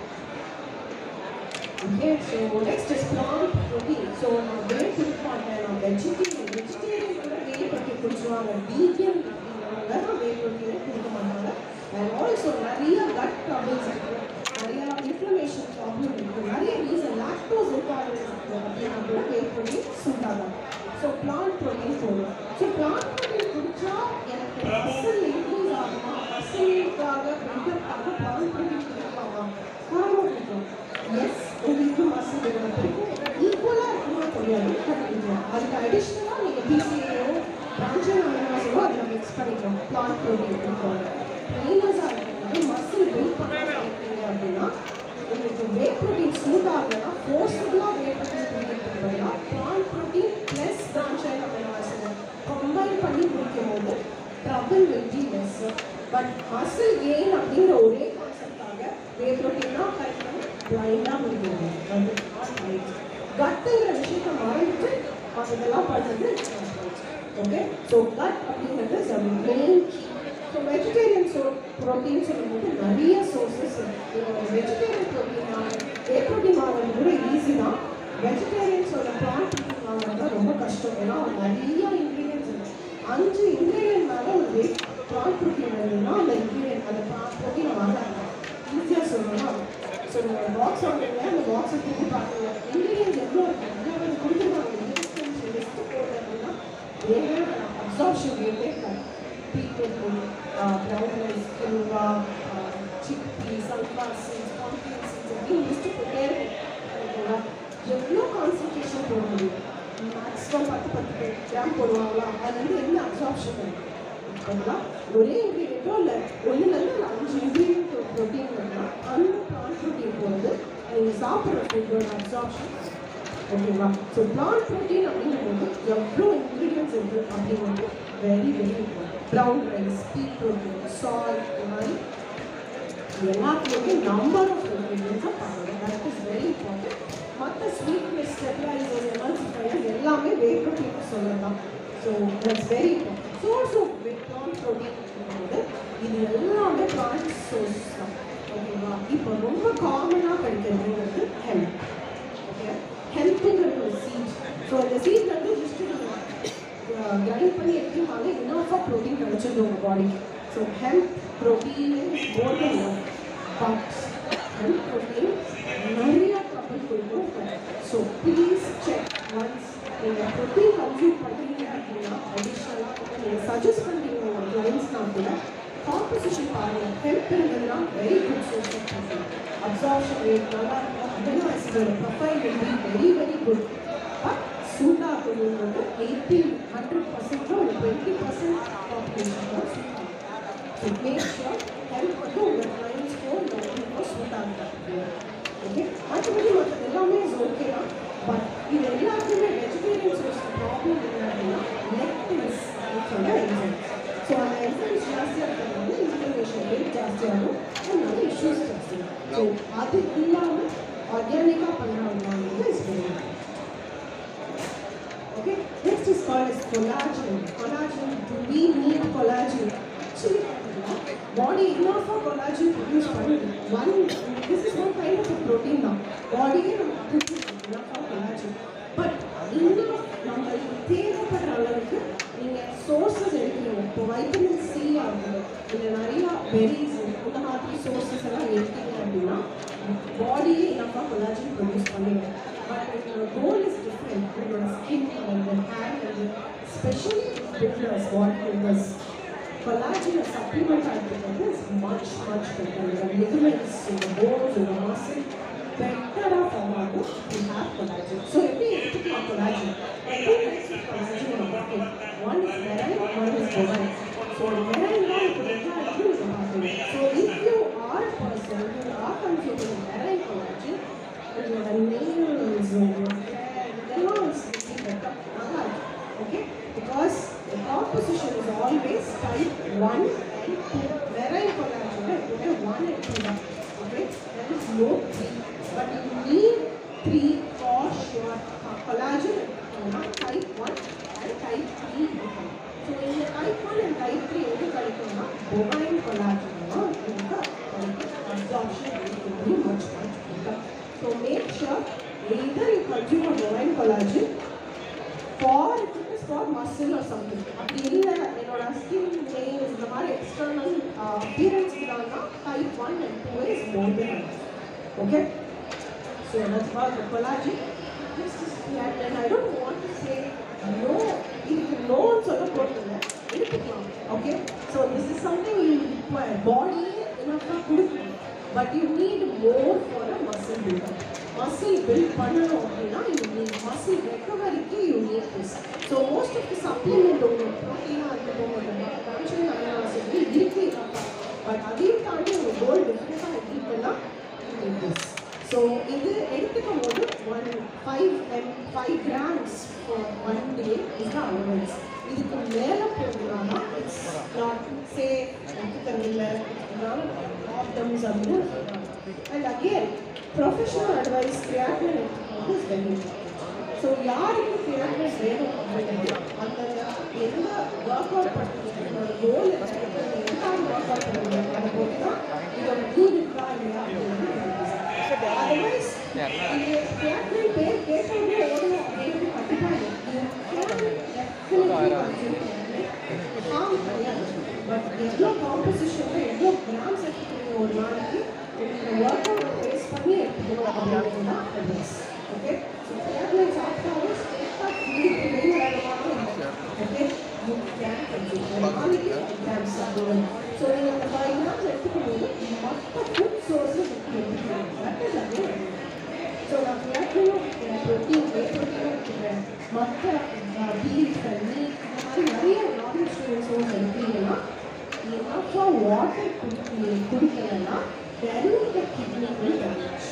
Okay, so next is plant protein. So நான் வே கொடுக்க மாட்டேன், நான் வெஜிடேரியன் கூட வே பற்றி குடிச்சுவாங்க. வீகன் அப்படிங்கிறவங்க தான் வே ப்ரோட்டீனை கொடுக்க மாட்டாங்க. அண்ட் ஆல்சோ நிறைய கட் ட்ரபிள்ஸ் இருக்குது, நிறையா இன்ஃப்ளமேஷன் ப்ராப்ளம் இருக்குது, நிறைய ரீசன் லாக்டோஸ் இன்டாலரன்ஸ் இருக்குது அப்படின்னா கூட வே ப்ரோட்டீன் சூட் ஆகும். ஸோ பிளான்ட் ப்ரோட்டீன் போடும். ஸோ பிளான்ட் ப்ரோட்டீன் குடிச்சா எனக்கு மசில் இன்க்ரீஸ் ஆகுமா, மசிலுக்காக பில்டப்காக பிளான்ட் ப்ரோட்டீன் கொடுக்கலாமா? காரணம் கொடுக்கும். எஸ், உங்களுக்கு மசில் பிடிக்கும், ஈக்குவலாக இருக்குமா தெரியாது, கற்றுக்கலாம். அதுக்கு அடிஷ்னலாக நீங்கள் பிசிஏயோ பிரான்ச்சோ அமினோஸோ அதில் மிக்ஸ் பண்ணிக்கலாம். பிளான்ட் ப்ரோட்டீன் கொடுப்பாங்க. ட்ரெயினர்ஸாக இருக்கும்போது மசில் பில்ட் பண்ணிருக்கீங்க அப்படின்னா உங்களுக்கு வே ப்ரோட்டீன் சூட் ஆகலைன்னா ஃபோர்ஸ்ஃபுல்லாக வே ப்ரோட்டீன் குடிக்கிறதுக்கு பதிலாக பிளான்ட் ப்ரோட்டீன் ப்ளஸ் பிரான்ச்சோ அமினோஸை கம்பைன் பண்ணி குடிக்கும் போது trouble will be less. But muscle gain அப்படிங்கிற ஒரே கான்செப்டாக வே ப்ரோட்டீன் தான் கரெக்ட் பண்ணி பிளைண்டாக முடிக்கிறது. அது ரைட். கட்டுங்கிற விஷயத்தை மறந்துட்டு அதெல்லாம் பண்ணுறது. ஓகே, ஸோ கட் அப்படிங்கிறது main key. So vegetarian protein சொல்லும்போது நிறைய சோர்ஸஸ் இருக்குது. வெஜிடேரியன் ப்ரோட்டீன் வே ப்ரோட்டீன் வாங்குறது கூட ஈஸி தான். வெஜிடேரியன்ஸோட பிளான்ட் ப்ரோட்டீன் வாங்குறது தான் ரொம்ப கஷ்டம். ஏன்னா நிறைய இன்க்ரீடியன்ஸ் இருக்குது. 5 இன்க்ரீடியன்ட் மேலே ஒரு பிளான்ட் ப்ரோட்டீன் வருதுன்னா அந்த இன்க்ரீடியன்ட் அந்த பிளான்ட் ப்ரோட்டீன் வாங்காங்க. ஈஸியாக சொல்லணும். ஸோ நீங்கள் பாக்ஸ் வாங்குறீங்க, அந்த பாக்ஸை தூக்கி பார்க்குங்க, இன்க்ரீடியன்ஸ் எவ்வளோ இருக்குது, அது கொடுத்துருவாங்க. லிஸ்ட்டு போட்டு அப்படின்னா அப்சார்ப்ஷன் ரேட்டே beetroot, brown rice, quinoa, chickpea, sunflower seeds, pumpkin seeds அப்படின்னு லிஸ்ட்டு போட்டே இருக்கும். ஓகேங்களா? எவ்வளோ கான்சன்ட்ரேஷன் போட முடியும்? மேக்ஸிமம் 10 கிராம் போடுவாங்களா? அது வந்து என்ன அப்சார்ப்ஷன் இருக்குது? ஓகேங்களா? ஒரே இன்க்ரீடியண்ட்டோ இல்லை 1லேருந்து 5 இன்க்ரீடியன்ட் ப்ரோட்டீன் வேணும்னா அந்த பிளான்ட் ப்ரோட்டீன் போகிறது நீங்கள் சாப்பிட்ற ஃபுட்டோட அப்சார்ப்ஷன். ஓகேங்களா? ஸோ பிளான்ட் ப்ரோட்டீன் அப்படிங்கும்போது எவ்வளோ இன்க்ரீடியன்ட்ஸ் இருக்குது அப்படிங்கிறது very very important. Brown rice, beet protein, சால், இந்த மாதிரி எல்லாத்துலேயுமே நம்பர் ஆஃப் இன்க்ரீடியன்ஸாக பார்க்கணும். That is very important. மற்ற ஸ்வீட்னஸ், ஸ்டெபிளைசர்ஸ், எமல்சிஃபையர்ஸ் எல்லாமே வே ப்ரோட்டீன் சொல்லலாம். So that's very important. Source of plant protein அப்படிங்கும்போது இது எல்லாமே பிளான்ட் சோர்ஸ் தான். ஓகேவா? இப்போ ரொம்ப காமனாக கிடைக்கிறதுங்கிறது ஹெல்த். ஓகே, ஹெல்த்துங்கிறது ஒரு சீட். ஸோ அந்த சீட் வந்து ஜஸ்ட் கிரைண்ட் பண்ணி எடுத்துனாலே இனஃபாக ப்ரோட்டீன் கிடைச்சிடும் உங்கள் பாடிக்கு. So health protein is more then love. But health protein நிறையா ட்ரபிள் கொடுக்கும். ஸோ ப்ளீஸ் செக் ஒன்ஸ் நீங்கள் ப்ரோட்டீன் கன்சியூம் பண்ணுறீங்க அப்படின்னா அடிஷ்னலாக நீங்கள் சஜஸ்ட் பண்ணுறீங்க உங்கள் கிளைண்ட்ஸ்னால் கூட காம்போசிஷன் பாருங்கள். ஹெல்த் இருந்ததுன்னா very good source of protein. Absorption rate நல்லா இருக்கும். அமினோ ஆசிடோட profile will be very very good. But suit ஆகணுன்றது 100% ஒரு 20% பாப்புலேஷன் தான் சூட் ஆகும். ஸோ மேக் ஷுர் ஹெல்ப் வந்து உங்கள் கிளைண்ட்ஸ்க்கோ இல்லை உங்களுக்கோ சூட் ஆகுது. ஓகே, மற்றபடி மற்றது எல்லாமே இஸ் ஓகே தான். பட் இது எல்லாருக்குமே வெஜிடேரியன் சோர்ஸ் ப்ராப்ளம் என்ன அப்படின்னா லெக்டின்ஸ் அப்படின்னு சொல்ல என்சைம்ஸ். ஸோ அந்த என்சைம்ஸ் ஜாஸ்தியாக இருக்கிறது இன்ஃப்ளமேஷன் ரேட் ஜாஸ்தியாகும், அதனால இஷ்யூஸ் ஜாஸ்தியாகும். ஸோ அது இல்லாமல் ஆர்கானிக்காக பண்ணுறாங்க is very good. Okay, next is called as collagen. Collagen, do we need collagen? Actually, body enough for collagen produce one. This is one kind of a protein now. Body enough for collagen. But enough நம்ம தேவைப்படுற அளவுக்கு நீங்கள் sources எடுக்கணும். இப்போ vitamin C ஆகும், இல்லை நிறையா berries இந்த மாதிரி சோர்ஸஸ் எல்லாம் எடுத்தீங்க அப்படின்னா பாடியே enough கொலாஜன் ப்ரொடியூஸ் பண்ணிடும். But your goal is different. Your skin and the hair and especially builders, bodybuilders, collagen supplement is much better. The ligaments, the bones, the muscle, better form of you have collagen. So every type of collagen, two types of collagen in a pocket. One is marine, one is bovine. So marine is so if you are a person who are consuming marine collagen, your nails, your hair, all is better. Okay? Because the composition is always type 1 and 2. Marine collagen is 1 and 2. Okay? There is no 3. But you need 3 for sure. Collagen type 1 and type 3. So in the type 1 and type 3, bovine collagen absorption will be much better. So make sure either you consume a bovine collagen for muscle or something. அப்படி இல்லை என்னோட skin nails இந்த மாதிரி external appearance இருந்தாங்கன்னா type 1 and 2 is more than enough. Okay? So that's about the collagen. This is and I don't want to say no. இதுக்கு நோன்னு சொல்ல போகிறதில்ல, எடுத்துக்கலாம். Okay? So this is something you require. Body enough கொடுக்கணும். But you need more for a muscle buildup. Muscle build பண்ணணும் அப்படின்னா you need muscle recovery-க்கு you need this. So most of the supplement protein-ஆக இருக்கட்டும், calcium, iron acid இருக்கு. But அதையும் தாண்டி உங்கள் கோல் டிஃப்ரெண்ட்டாக எடுத்துக்கிட்டோம்னா you need this. So இது எடுத்துக்கும் போது 5 grams for 1 day is the allowance. இதுக்கு மேலே போகணும்னா இட்ஸ் நாட் சே எடுத்துக்கறதில்லை ஆப்டம்ஸ் அப்படின்னு. And again professional advice creatine எடுத்துக்கிறது இஸ் வெரி இம்பார்ட்டன்ட். ஸோ யாருக்கு கிரியாட்டின் வேணும் அப்படின்னா அந்த எந்த ஒர்க் அவுட் பண்ணுறீங்க கோல் எந்த ஒர்க் அவுட் பண்ணுறீங்க அதை பொறுத்து தான் இதோட நீட் இருக்கா இல்லையா அப்படின்னு. அதர்வைஸ் இது கிரியாட்டின் பேர் கேட்டோடனே ஓடணும் அப்படின்னு கண்டிப்பாக பட் எவ்வளோ காம்பசிஷனில் எவ்வளோ கிராம்ஸ் எடுத்துக்கணும் ஒரு நாளைக்கு ஒர்க் அவுட் பேஸ் பண்ணி எடுத்துக்கணும் அப்படின்னு தான் அட்வைஸ். ஓகே, ஸோ கிரியாட்டின் சாப்பிட்டாலும் ஸ்ட்ரெயிட்டாக ஃபீலுக்கு வெளியே வேணுமாலும் இல்லை. ஓகே, யூ கேன் கன்சியூம் ஒரு நாளைக்கு 5 grams சாப்பிடுவோம். ஸோ நீங்கள் அந்த 5 grams எடுத்துக்கும் போது மற்ற ஃபுட் சோர்ஸஸ் எடுத்துக்கலாம். That is again. ஸோ நான் கிரியாட்டினும் ப்ரோட்டீன் எடுத்துக்கிறேன், மற்ற பீஃப் மீட் இந்த மாதிரி நிறைய நான்வெஜ் சோர்ஸ் எடுத்தீங்கன்னா enough வாட்டர் குடிக்கலைன்னா டெரிவேட் கிட்னி வில் டேமேஜ்.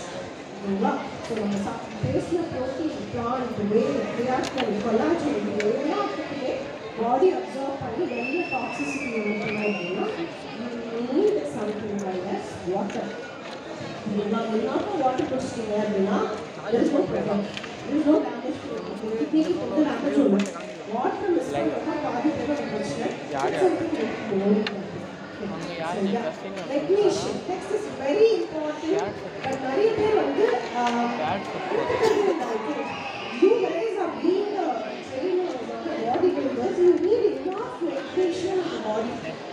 ஓகேங்களா? ஸோ நம்ம பேசின protein plant whey creatine collagen இது எல்லாத்துக்குமே பாடி அப்சர்வ் பண்ணி வெளிய டாக்ஸிசிட்டி இருக்கணும் அப்படின்னா you need something like as water. enough water குடிச்சிட்டீங்க அப்படின்னா there is no problem. There is no damage to it. கிட்னிக்கு எந்த டேமேஜும் இல்லை. வாட்டர் மிஸ் பண்ணுறதா பாதி பேர் பிரச்சனை. Technician. Next is very important. But நிறைய பேர் வந்து you guys are being trainers of the bodybuilders. You need enough medication in the body.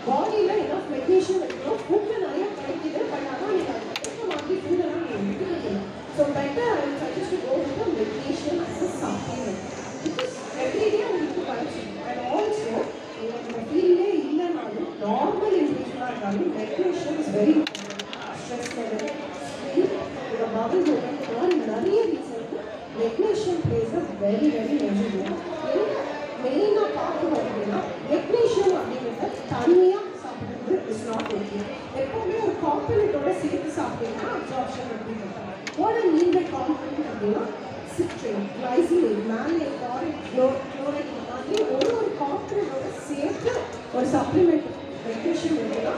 Bodyல enough medication இருக்கணும். ஃபுட்ல நிறைய கிடைக்குது, பட் ஆனால் நீங்கள் அந்த மாதிரி ஃபுட்டெல்லாம் நீங்கள் எடுத்துக்கணும். So better I would suggest to go with the medication as a supplement. Because every day உங்களுக்கு கன்சியூம். And also இந்த ஃபீல்டே இல்லைனாலும் நார்மல் இண்டிவிஜுவலாக இருந்தாலும் medication is very important. Stress level, sleep, the bubble movement, நிறைய ரீசனுக்கு medication plays a very major காம்பனண்டோட சேர்த்து சாப்பிட்டீங்கன்னா absorption அப்படின்னு what I mean by component அப்படின்னா citrate, glycinate, malate, taurate, chloride இந்த மாதிரி ஒரு காம்பனண்டோட சேர்த்து ஒரு சப்ளிமெண்ட் மெக்னீஷியம் இருக்குன்னா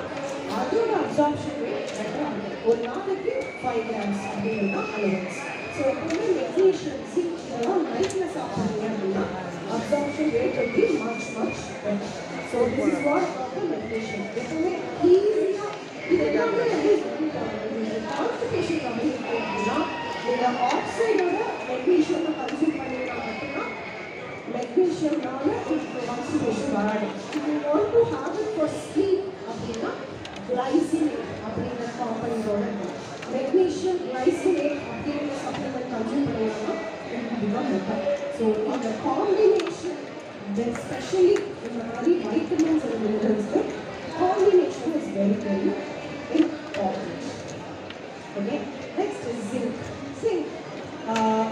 அதோட அப்சார்ப்ஷன் ரேட் பெட்டராக இருக்கும். ஒரு நாளைக்கு 5 grams அப்படின்னா அலவன்ஸ். ஸோ எப்பவுமே மெக்னீஷியம் சிங்க் இதெல்லாம் நைட்டில் சாப்பிட்றீங்க அப்படின்னா absorption rate will be much better. So this is what the magnesium. எப்பவுமே ஈஸியாக இது எல்லாமே கான்ஸ்டிபேஷன் கம்மியாக இருக்குன்னா நீங்கள் ஆக்சைடோட மெக்னீஷியமை கன்சியூம் பண்ணிங்கன்னா மட்டும்தான் மெக்னீஷியம்னால கான்ஸ்டிபேஷன் வராது. If you want to have it for sleep அப்படின்னா glycinate அப்படிங்கிற காம்பனண்டோட மெக்னீஷியம் glycinate அப்படிங்கிற சப்ளிமெண்ட் கன்சியூம் பண்ணிங்கன்னா ஸோ இந்த combination especially in the body vitamins and minerals, the combination is very important. Okay, next is zinc. Zinc,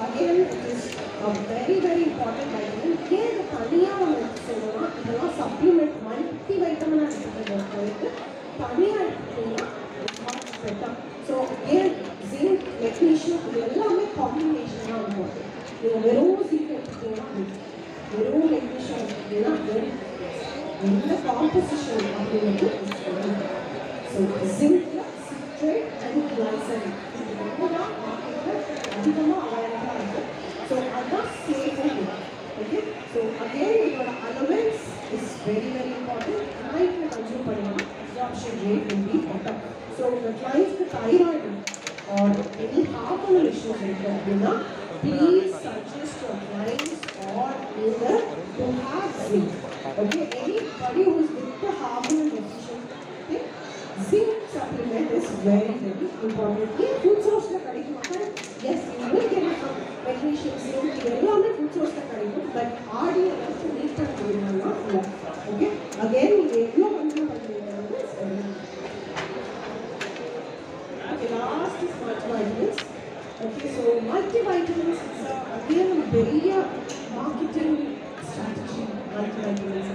again, it is a very important vitamin. Here the taniya is supplement multivitamin and taniya is much better. So again, zinc, magnesium, எல்லாமே combination தான் important. நீங்க வெறும் zinc எடுத்துட்டீங்கன்னா வெறும் magnesium அப்படின்னா இந்த composition அப்படிங்கிறது so ஜிங்க்ல சிட்ரேட் அண்ட் கிளைசரின் இதுதான் மார்க்கெட்டில் அதிகமாக அவைலபிளாக இருக்குது. ஸோ அதுதான் சேஃபாக ஓகே. ஸோ அகெயின் இதோட அலவன்ஸ் இஸ் வெரி இம்பார்ட்டன்ட். நைட்டில் கன்சியூம் பண்ணணும் absorption rate will be better. So உங்கள் கிளைண்ட்ஸ்க்கு thyroid or any hormonal issues இருக்குது அப்படின்னா please suggest your clients or either to have zinc. Okay, anybody who is with the hormonal deficiency, zinc supplement is very important. In food source la kadikuma, yes, you will get it from magnesium, zinc, எல்லாமே food source la kadikkum, but RD also need to பண்ணனும்னா இல்ல. Okay, again நீங்க எவ்வளவு consume பண்றீங்க okay, last is multivitamins. Okay, so multivitamins is again a very marketing strategy. Multivitamins.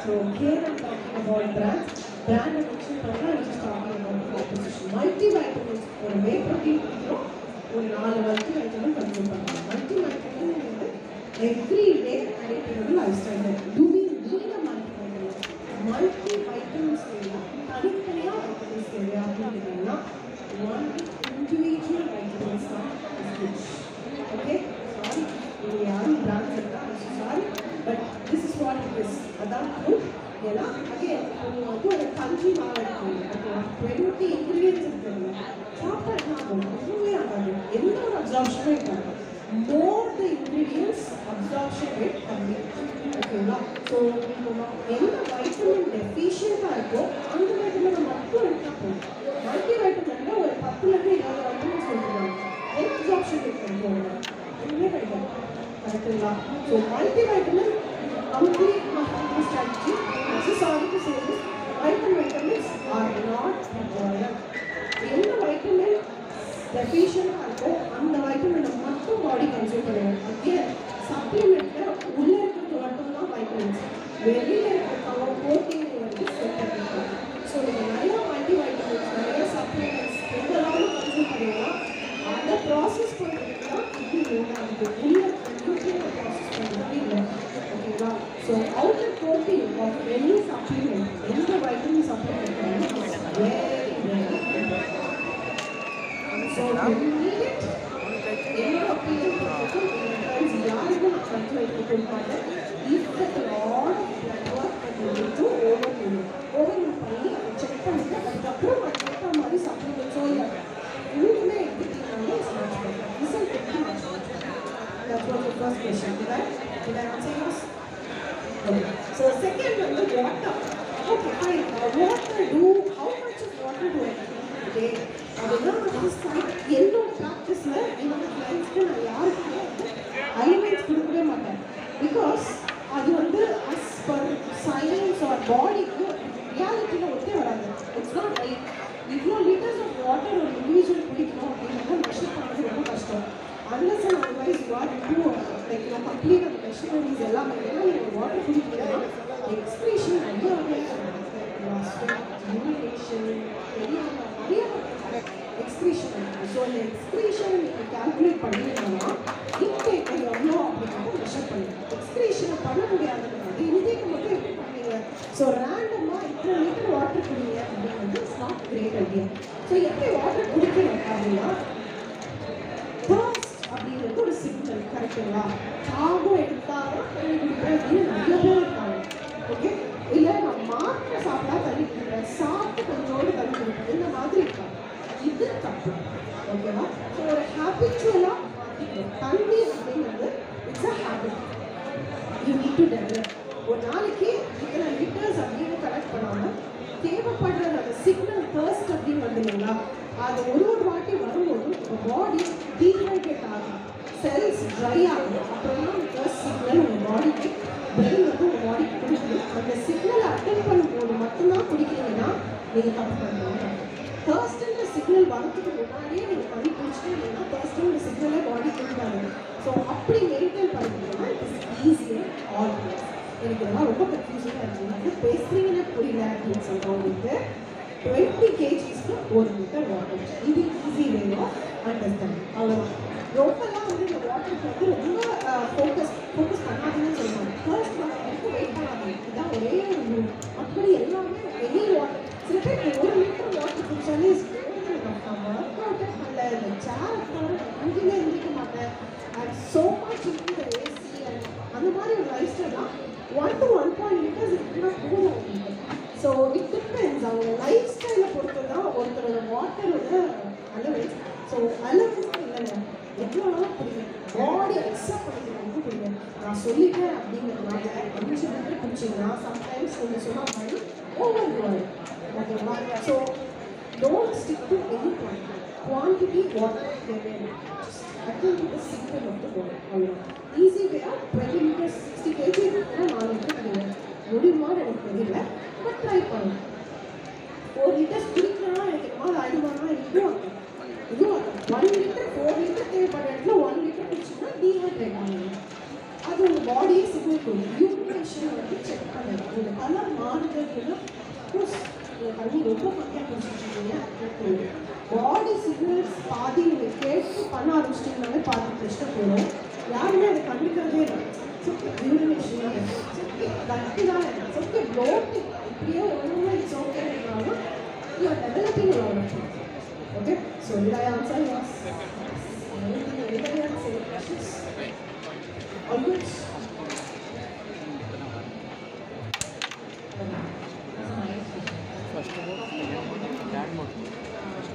So here I'm talking about brands. Brand addiction, I'm just talking about the composition. Multivitamins or whey protein, or 4 multivitamin consume பண்ணலாம். Multivitamin every day added lifestyle. Do we need a multivitamin? Multivitamins தனித்தனியா vitamins தேவையா அப்படின்னா one individual vitamins is good. Okay, sorry, we are brands I'm so sorry, but this is what it is. Adan food ஏன்னா again நீங்க வந்து ஒரு கஞ்சி மாவு எடுக்கிறீங்க 20 ingredients இருக்குங்க சாப்பிட்டா என்ன ஆகும்? ஒன்றுமே ஆகாது. எந்த ஒரு அப்சார்ப்ஷனும் இருக்காது. more the ingredients absorption rate கம்மி. ஓகேங்களா? ஸோ எந்த வைட்டமின் டெஃபிஷியண்டாக இருக்கோ அந்த வைட்டமினை மட்டும் எடுத்தால் போதும். மல்டிவைட்டமின்ல ஒரு 10லேருந்து 20 வைட்டமின்ஸ் கொடுத்துருவாங்க. அப்சார்ப்ஷன் ரேட் கம்மி ஒன்றுமே கிடைக்காது. கரெக்டுங்களா? So multivitamin complete marketing strategy. I'm so sorry to say this. Vitamins are not required. எந்த வைட்டமின் டெஃபிஷியண்டாக இருக்கோ அந்த வைட்டமினை மட்டும் பாடி கன்சியூம் பண்ணுவோம். அகேன் சப்ளிமெண்ட்டில் உள்ளே இருக்கிறது மட்டும்தான் வைட்டமின்ஸ், வெளியில் இருக்கிற ப்ரோட்டீன் வந்து செட் பண்ணிக்கலாம். ஸோ நீங்கள் நிறையா மல்டிவைட்டமின்ஸ் நிறைய சப்ளிமெண்ட்ஸ் எதெல்லாம் கன்சியூம் பண்ணுவோம்னா அதை ப்ராசஸ் பண்ணுறதுக்கு தான் இது உண்டாகுது. உள்ள நியூட்ரியனை ப்ராசஸ் பண்ணுறது இல்லை. ஓகேங்களா? So outer protein of any supplement எந்த vitamin supplement very so you need it. என்னோட ஒப்பீனியன் பொறுத்தவரைக்கும் யாருக்கும் நான் கற்று வைக்கக்கூடிய மாட்டேன். if the lot blood work that you need to overload பண்ணி செக் பண்ணிட்டு அதுக்கப்புறம் அதுக்கேற்ற மாதிரி சப்ளிமெண்ட்ஸோ இல்லை இன்னுமே எடுத்துக்கிட்டீங்கன்னா இட்ஸ் மச் பெட்டர். ரிசல்ட் எப்படி much better? That was the first question. Did I answer yours? Okay. So second வந்து water. Okay, fine. Water do, how much of water do I take? அதுதான் என்னோட ப்ராக்டிஸில் என்னோட கிளைண்ட்ஸ்க்கு நான் யாருக்குமே அலிமெண்ட்ஸ் கொடுக்கவே மாட்டேன். பிகாஸ் அது வந்து அஸ் பர் சயின்ஸ் ஆர் பாடிக்கு ரியாலிட்டியில் ஒத்தே வராது. It's not right. இவ்வளோ லிட்டர்ஸ் ஆஃப் வாட்டர் ஒரு இண்டிவிஜுவல் குடிக்கணும் அப்படின்னா மெஷர் பண்ணுறது ரொம்ப கஷ்டம். Unless and otherwise what do like complete அந்த மெஷினரிஸ் எல்லாமே ஏன்னா நீங்கள் வாட்டர் குடிக்கிறீங்கன்னா எக்ஸ்பிரேஷன் ரொம்ப யூரினேஷன் நிறைய எக்ஸ்கிரீஷன் இருக்குது. ஸோ அந்த எக்ஸ்கிரீஷனை நீங்கள் கால்குலேட் பண்ணிங்கன்னா இன்டேக்கை எவ்வளோ அப்படிங்கிறத மெஷர் பண்ணுங்கள். எக்ஸ்கிரீஷனை பண்ண முடியாதுங்கிறது இன்டேக்கை மட்டும் எப்படி பண்ணுவீங்க? ஸோ ரேண்டமாக இத்தனை லிட்டர் வாட்டர் குடிங்க அப்படிங்கிறது it's not great idea. So எப்படி வாட்டர் குடிக்கணும் அப்படின்னா அப்படிங்கிறது ஒரு சிம்பிள், கரெக்டுங்களா? தாகம் எடுத்தாலும் தண்ணி குடிப்பேன் அப்படின்னு நிறைய பேர் இருக்காங்க. ஓகே, இல்லை நான் மாத்திரை சாப்பிட்டா தண்ணி குடிப்பேன், சாப்பிட்டு கொஞ்சோடு தண்ணி குடிப்பேன், இந்த மாதிரி இருக்காங்க. இது தப்பு. ஓகேவா? ஸோ ஒரு ஹேபிச்சுவலாக மாற்றிக்கணும். தண்ணி அப்படிங்கிறது it's a habit. You need to develop. ஒரு நாளைக்கு இத்தனை லிட்டர்ஸ் அப்படின்னு கலெக்ட் பண்ணாமல் தேவைப்படுற அந்த சிக்னல் ஃபர்ஸ்ட் அப்படின்னு வந்தீங்களா, அது ஒரு வாட்டி வரும்போது உங்கள் பாடி டீஹைட்ரேட் ஆகும், செல்ஸ் ட்ரை ஆகும். அப்புறம் தான் ஃபர்ஸ்ட் சிக்னல் உங்கள் பாடிக்கு பிரெயின் வந்து உங்கள் பாடிக்கு கொடுக்குது. அந்த சிக்னலை அட்டென்ட் பண்ணும்போது மட்டும்தான் குடிக்கிறீங்கன்னா நீங்கள் தப்பு பண்ணுறீங்க. ஃபர்ஸ்ட்டுன்ற சிக்னல் வரதுக்கு முன்னாடியே நீங்கள் தண்ணி குடிச்சிட்டு இல்லைன்னா ஃபர்ஸ்ட்டுன்ற சிக்னலே பாடி கொடுக்காது. ஸோ அப்படி மெயின்டைன் பண்ணிட்டீங்கன்னா இட் இஸ் ஈஸியர் ஆல்வேஸ். எனக்கு இதெல்லாம் ரொம்ப கன்ஃபியூஷனாக இருக்குது. வந்து பேசுகிறீங்கன்னு புரியல அப்படின்னு சொல்கிறவங்களுக்கு 20 kgsக்கு 1 லிட்டர் வாட்டர், இது ஈஸி வேணும் அண்டர்ஸ்டாண்ட். அவ்வளோதான். ரொம்பலாம் வந்து இந்த வாட்டருக்கு வந்து ரொம்ப ஃபோக்கஸ் பண்ணாதீங்கன்னு சொல்லுவாங்க. ஃபர்ஸ்ட் வரைக்கும் வெயிட் பண்ணாதீங்க, இதுதான் ஒரே ஒரு ரூல். அப்படி எல்லாமே எனி வாட்டர். சில பேர் 1 லிட்டர் வாட்டர் குடிச்சாலே ஒர்க் அவுட்டே பண்ணல, இந்த சேரை தவிர அங்கேயுமே இருந்திக்க மாட்டேன், அண்ட் ஸோ மச் இருக்கு இந்த ஏசி அண்ட் அந்த மாதிரி ஒரு லைஃப் ஸ்டைலாம் 1 to 1.5 liters இருக்குன்னா போதும் உங்களுக்கு. ஸோ இட் டிபெண்ட்ஸ், அவங்க லைஃப் ஸ்டைலை பொறுத்து தான் ஒருத்தரோட வாட்டரோட அளவு. ஸோ அளவு இல்லைங்க, எவ்வளோ நாளும் குடிக்கும், பாடி அக்செப்ட் பண்ணிக்கிறவங்க குடிங்க. நான் சொல்லிட்டேன் அப்படிங்கிறதுனால 5 லிட்டர் குடிச்சிங்கன்னா சம்டைம்ஸ் நீங்கள் சொன்ன மாதிரி ஓவர் ஆகும். ஓகேவா? So don't stick to any quantity water தேவையான அட்லீஸ்ட் சிம்பிள் வந்து போகும். அவ்வளோ ஈஸி வேயா 20 liters 60 kg இருக்குன்னா 4 லிட்டர் கிடையாது. முடியுமான்னு எனக்கு தெரியல, பட் ட்ரை பண்ணலாம். 4 liters குடிக்கிறனா எனக்கு என்னமாதிரி ஆயிடுவாங்கன்னா இதுவும் 1 லிட்டர் 4 லிட்டர் தேவைப்படுற இடத்துல 1 லிட்டர் குடிச்சிங்கன்னா டீஹைட்ரேட் ஆகும். அது உங்கள் பாடியே சிக்னல் கொடுக்கும். யூரினேஷன் வந்து செக் பண்ணலாம். உங்கள் கலர் மாறுதல்னா தண்ணி ரொம்ப கம்மியாக குடிச்சிட்ருக்கீங்க, பாடி சிக்னல்ஸ் பாதி நீங்கள் கேட்டு பண்ண ஆரம்பிச்சிட்டிங்கனாலே பாதி பிரச்சனை போயிடும். யாருமே அதை கண்டுக்கிறதே இல்லை. யூரினேஷன் தான் கட்டி தான் ஓகே, ப்ளோட்டிங் இப்படியே ஒன்றுமே இட்ஸ் ஓகேனாலும் you are developing your own. Okay, so did I answer yours? Anybody else any questions? All good? First of all, that mode.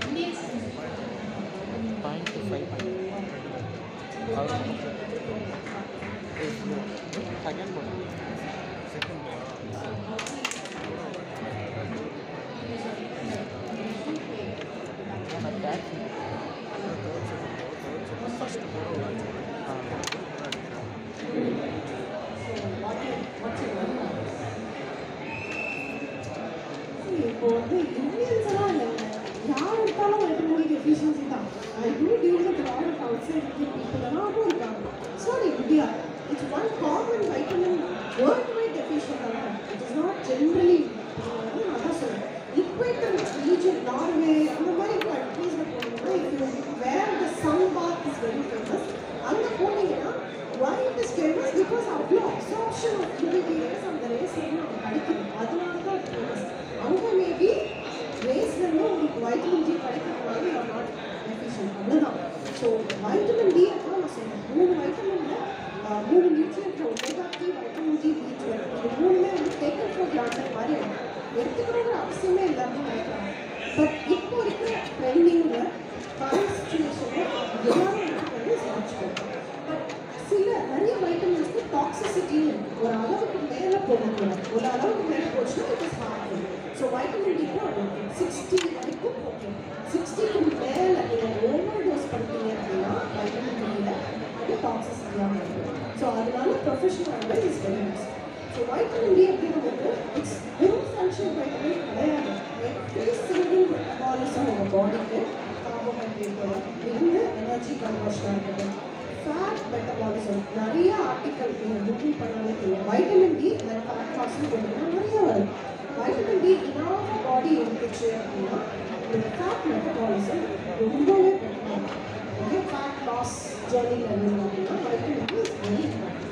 0.5. Is the second one. Second one. First இப்போ வந்து Indians எல்லாம் இல்லைங்க, யார் எடுத்தாலும் metabolic efficiency தான். I do deal with lot of outside people எல்லாரும் இருக்காங்க. So India it's one common vitamin world wide deficient தான். இட் இஸ் நாட் ஜென்ரலி நான் தான் சொல்கிறேன். இக்வேட்டர் ரீஜன் நார்வே அந்த மாதிரி கண்ட்ரீஸில் போனீங்கன்னா இப்போ where the sun bath is very famous. அங்கே போனீங்கன்னா why it is famous because அவ்வளோ அப்சார்ப்ஷன் ஆஃப் யூவிடி ரேஸ் அந்த ரேஸ்லேருந்து நம்ம கிடைக்குது, அதனால தான் அது ஃபேமஸ். அவங்க மேபி ரேஸ்லேருந்து உங்களுக்கு வைட்டமின் டி கிடைக்கிறதுனால யூ ஆர் நாட் எஃபிஷியன்ட், அவ்வளோதான். ஸோ வைட்டமின் டி தான் நான் சொல்கிறேன். 3 வைட்டமின்ல 3 nutrient omega 3 vitamin D B12 இது 3மே வந்து டேக்கன் ஃபார் கிராண்டட் மாதிரி எடுத்துக்கணுங்கிற அவசியமே இல்லாமல் நினைக்கிறாங்க. பட் இப்போ இருக்கிற ட்ரெண்டிங்கில் கரண்ட் சுச்சுவேஷனில் எல்லாரும் எடுத்துக்கிறது சாதிச்சுக்கோங்க. பட் சில நிறைய வைட்டமின்ஸ்க்கு டாக்ஸிசிட்டி ஒரு அளவுக்கு மேலே போகக்கூடாது. ஒரு அளவுக்கு மேலே போச்சுன்னா it is harmful. So vitamin D கூட 60 வரைக்கும் ஓகே, 60க்கு மேலே நீங்கள் ஓவர் டோஸ் பண்ணிட்டீங்க அப்படின்னா வைட்டமின் டியில் அது டாக்ஸிசிட்டியாக இருக்கும். ஸோ அதனால professional advice is very nice. So vitamin D அப்படிங்கிறது இட்ஸ் ஹோம் ஃபங்க்ஷன் வைட்டமின் கிடையாது. எவ்ரி சிங்கிள் மெட்டபாலிசம் உங்கள் பாடிக்கு கார்போஹைட்ரேட்டோட இருந்து எனர்ஜி கன்வர்ஷனாக இருக்குது. ஃபேட் மெட்டபாலிசம் நிறைய ஆர்டிக்கல் நீங்கள் கூகுள் பண்ணாலே தெரியும். வைட்டமின் டி ஃபேட் லாஸ்ன்னு போட்டிங்கன்னா நிறைய வரும். vitamin D enough body இருந்துச்சு அப்படின்னா இந்த ஃபேட் மெட்டபாலிசம் ரொம்பவே பெட்டராக ஓகே ஃபேட் லாஸ் ஜர்னியில் இருந்தோம் அப்படின்னா vitamin D is very important.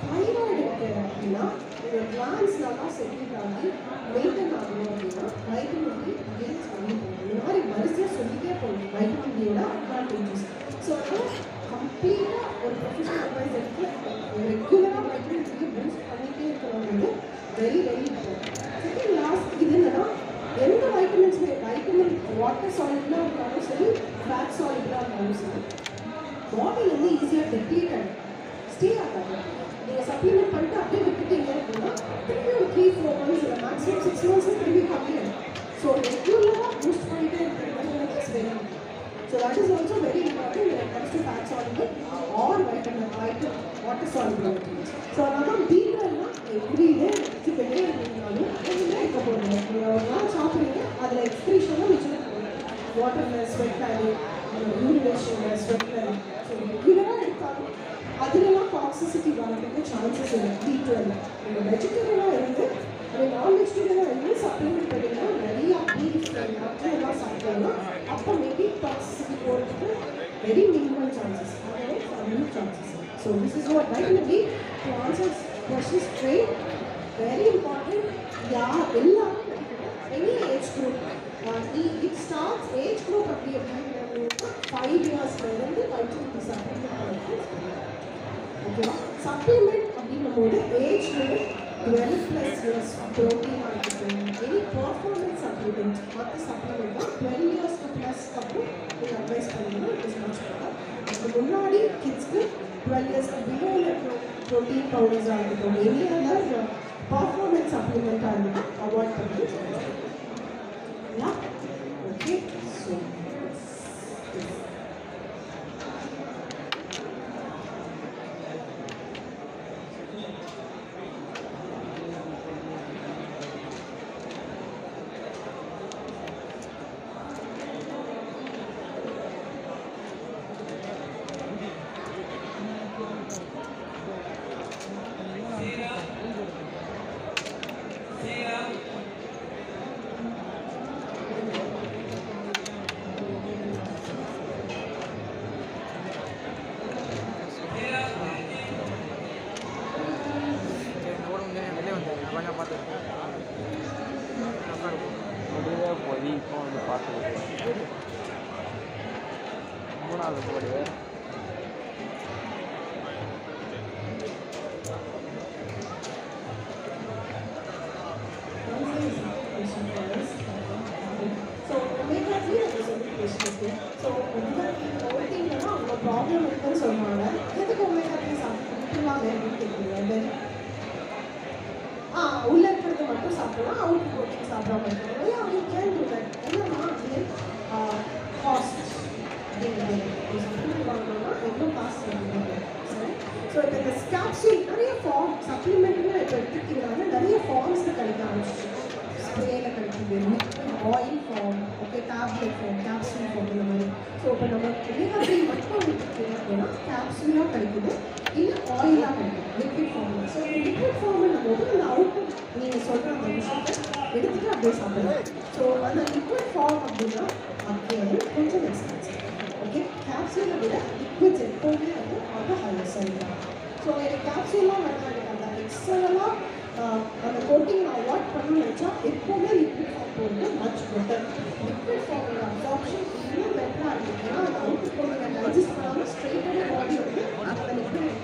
Thyroid இருக்குது அப்படின்னா இந்த கிளான்ஸ்லாம் செட்டில் ஆகி மெயின்டைன் ஆகணும் அப்படின்னா vitamin D கெயின்ஸ் பண்ணி போகணும். இந்த மாதிரி வரிசையாக சொல்லிட்டே போகணும் vitamin D-யோட அட்வான்டேஜஸ். ஸோ அதனால் கம்ப்ளீட்டாக ஒரு ப்ரொஃபஷனல் அட்வைசருக்கு ரெகுலராக vitamin D பூஸ்ட் பண்ணிகிட்டே இருக்கிறவங்க very very important. Second last இது என்னன்னா எந்த வைட்டமின்ஸுமே வைட்டமின் வாட்டர் சாலிட்லாம் இருந்தாலும் சரி ஃபேட் சாலிட்லாம் இருந்தாலும் சரி பாடியிலேருந்து ஈஸியாக டெப்ளீட் ஆகிடும், ஸ்டே ஆகாது. நீங்கள் சப்ளிமெண்ட் பண்ணிட்டு அப்படியே விட்டுட்டீங்க அப்படின்னா திரும்பி ஒரு 3-4 months இல்லை மேக்ஸிமம் 6 months திரும்பி கம்மியாகும். ஸோ ரெகுலராக பூஸ்ட் பண்ணிட்டே இருக்கிறது it's very important. So that is also very important when it comes to fat soluble or water soluble vitamins. So அதனால் பீட்ரூட்லாம் எவ்ரிடே எடுத்துக்கிட்டே இருந்தாலும் எதுவுமே இருக்க போகிறது. நீங்கள் ஒரு நாள் சாப்பிட்றீங்க அதில் எக்ஸ்பிரேஷனும் வச்சுட்டு வாட்டரில் ஸ்வெட் ஆகி யூரினேஷனில் ஸ்வெட்டில் ஸோ ரெகுலராக எடுத்தாலும் அதுலலாம் டாக்ஸிசிட்டி வரதுக்கு சான்சஸ் இல்லை. பீட்ரூட்டில் நீங்கள் வெஜிடேரியனாக இருந்து நான் வெஜிடேரியனாக இருந்து சப்ளிமெண்ட் பண்ணிங்கன்னா நிறைய பீஃப் எல்லாம் சாப்பிட்டோம்னா அப்போ மேபி டாக்ஸிசிட்டி போகிறதுக்கு very minimum chances, otherwise chances. So this is what vitamin D to answer questions straight very important. எல்லாரும் any age group it starts age group அப்படி அப்படின்னா 5 yearsலேருந்து vitamin D சப்ளிமெண்ட் பண்ணுறது ஓகேவா. சப்ளிமெண்ட் அப்படின்னும் போது ஏஜ் லிமிட் 12+ years ப்ரோட்டீனாக இருக்கட்டும் any performance supplement மற்ற supplement தான் 12 years ப்ளஸ் அப்புறம் நீங்கள் அட்வைஸ் பண்ணணும். It is much better. அதுக்கு முன்னாடி கிட்ஸ்க்கு 12 years பிலோ ப்ரோட்டீன் பவுடர்ஸாக இருக்கட்டும் எனி அதர் பர்ஃபார்மன்ஸ் சப்ளிமெண்ட்டாக இருக்கட்டும் அவாய்ட் பண்ணி ஓகே. ஸோ முடியவே போய் இப்போ வந்து பார்த்துக்கிட்டு 3வது படி ஸோ omega-3 அது சொல்லி பேசிட்டு ஸோ omega-3 அவங்க ப்ராப்ளம் இருக்குன்னு சொல்லுவாங்க. எதுக்கு omega-3 சாப்பிட்டுலாம் வேணும்னு கேட்குறீங்க. உள்ள இருக்கிறது மட்டும் சாப்பிடலாம், அவுட் ப்ரோட்டீன் சாப்பிடாம இருக்கணும். அவங்க கேன் டூ தட். என்னன்னா காஸ்ட் அப்படிங்கிறது சப்ளிமெண்ட் வாங்கணும்னா எவ்வளோ காசு வாங்கணும். சரி. ஸோ இப்போ இந்த கேப்சூல் நிறைய ஃபார்ம் சப்ளிமெண்ட்னு இப்போ எடுத்துக்கிட்டீங்கன்னா நிறைய ஃபார்ம்ஸில் கிடைக்க ஆரம்பிச்சிச்சு. ஸ்ப்ரேல கிடைக்குது, oil form, okay tablet form, capsule form இந்த மாதிரி. ஸோ இப்போ நம்ம omega-3 மட்டும் எடுத்துக்கிட்டீங்க அப்படின்னா கேப்சூலாக கிடைக்குது இல்லை ஆயிலாக கிடைக்குது லிக்விட் ஃபார்மில். ஸோ லிக்விட் ஃபார்மில் போது அந்த அவுட்புட் நீங்கள் சொல்கிற அந்த விஷயத்தை எடுத்துகிட்டு அப்படியே சாப்பிடலாம். ஸோ அந்த லிக்விட் ஃபார்ம் அப்படின்னா அப்படியே கொஞ்சம் எக்ஸ்பென்சிவ். ஓகே கேப்சூலை விட லிக்விட்ஸ் எப்போவுமே வந்து அது ஹையர் சைடு. ஸோ எனக்கு கேப்சூலாம் வேணாம், எனக்கு அந்த எக்ஸ்டர்னலாக அந்த கோட்டிங் நான் அவாய்ட் பண்ணணும்னு நினச்சா எப்போவுமே லிக்விட் ஃபார்ம் போகிறது மச் பெட்டர். லிக்விட் ஃபார்மோட அப்சார்ப்ஷன் இன்னும் பெட்டராக இருக்குது. ஏன்னா அந்த அவுட் போடுங்க டைஜஸ்ட் பண்ணாமல் ஸ்ட்ரெயிட்டாகவே பாடி வந்து அந்த லிக்விட்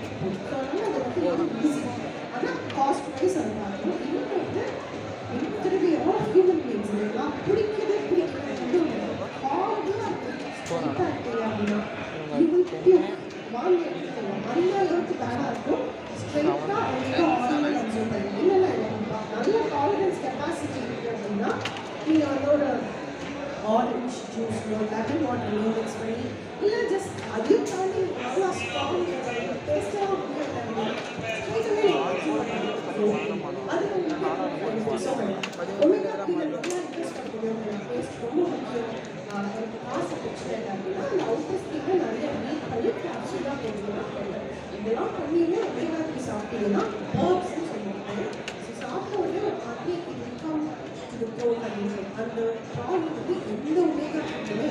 ஸோ அதனால் அது வந்து இன்னும் ஈஸி. ஆனால் காஸ்ட் வைஸ் அது பார்க்கணும். இன்னும் வந்து திரும்பி ஹியூமன் பீயிங்ஸ் இல்லைங்களா பிடிக்கவே பிடிக்கிறது ஹார்டாக ஸ்ட்ரெயிட்டாக இருக்கீங்க அப்படின்னா இது வாங்கி எடுத்துக்கலாம். அந்த அளவுக்கு பேடாக இருக்கும். ஸ்ட்ரெயிட்டாக அவங்களுக்கு ஆர்டர் அப்சர்வ் பண்ணி இல்லை நல்ல டாலரன்ஸ் கெப்பாசிட்டி இருக்குது அப்படின்னா நீங்கள் வந்து ஒரு ஆரஞ்ச் ஜூஸ்லோ லெமன் வாட்டர்லையோ மிக்ஸ் பண்ணி இல்லை ஜஸ்ட் அதையும் தாண்டி நல்லா ஸ்ட்ராங் டேஸ்டாக அப்படின்னா அது ஒமேகா த்ரீல ரொம்ப இன்ட்ரெஸ்ட் பண்ணுறது டேஸ்ட் ரொம்ப முக்கியம். எனக்கு காசு பிரச்சனை அப்படின்னா அந்த அவுட்டர் ஸ்கின்னை நிறைய வீக் பண்ணி கேப்சூலாக போடுறதுனா இதெல்லாம் பண்ணியுமே omega-3 சாப்பிட்டீங்கன்னா ஹர்ப்ஸ்ன்னு சொல்லுவாங்க. ஸோ சாப்பிட்ட உடனே ஒரு அன்னைக்கு இன்கம் அந்த ப்ராப்ளம் வந்து எந்த ஒமேகா ஃபுட்டுமே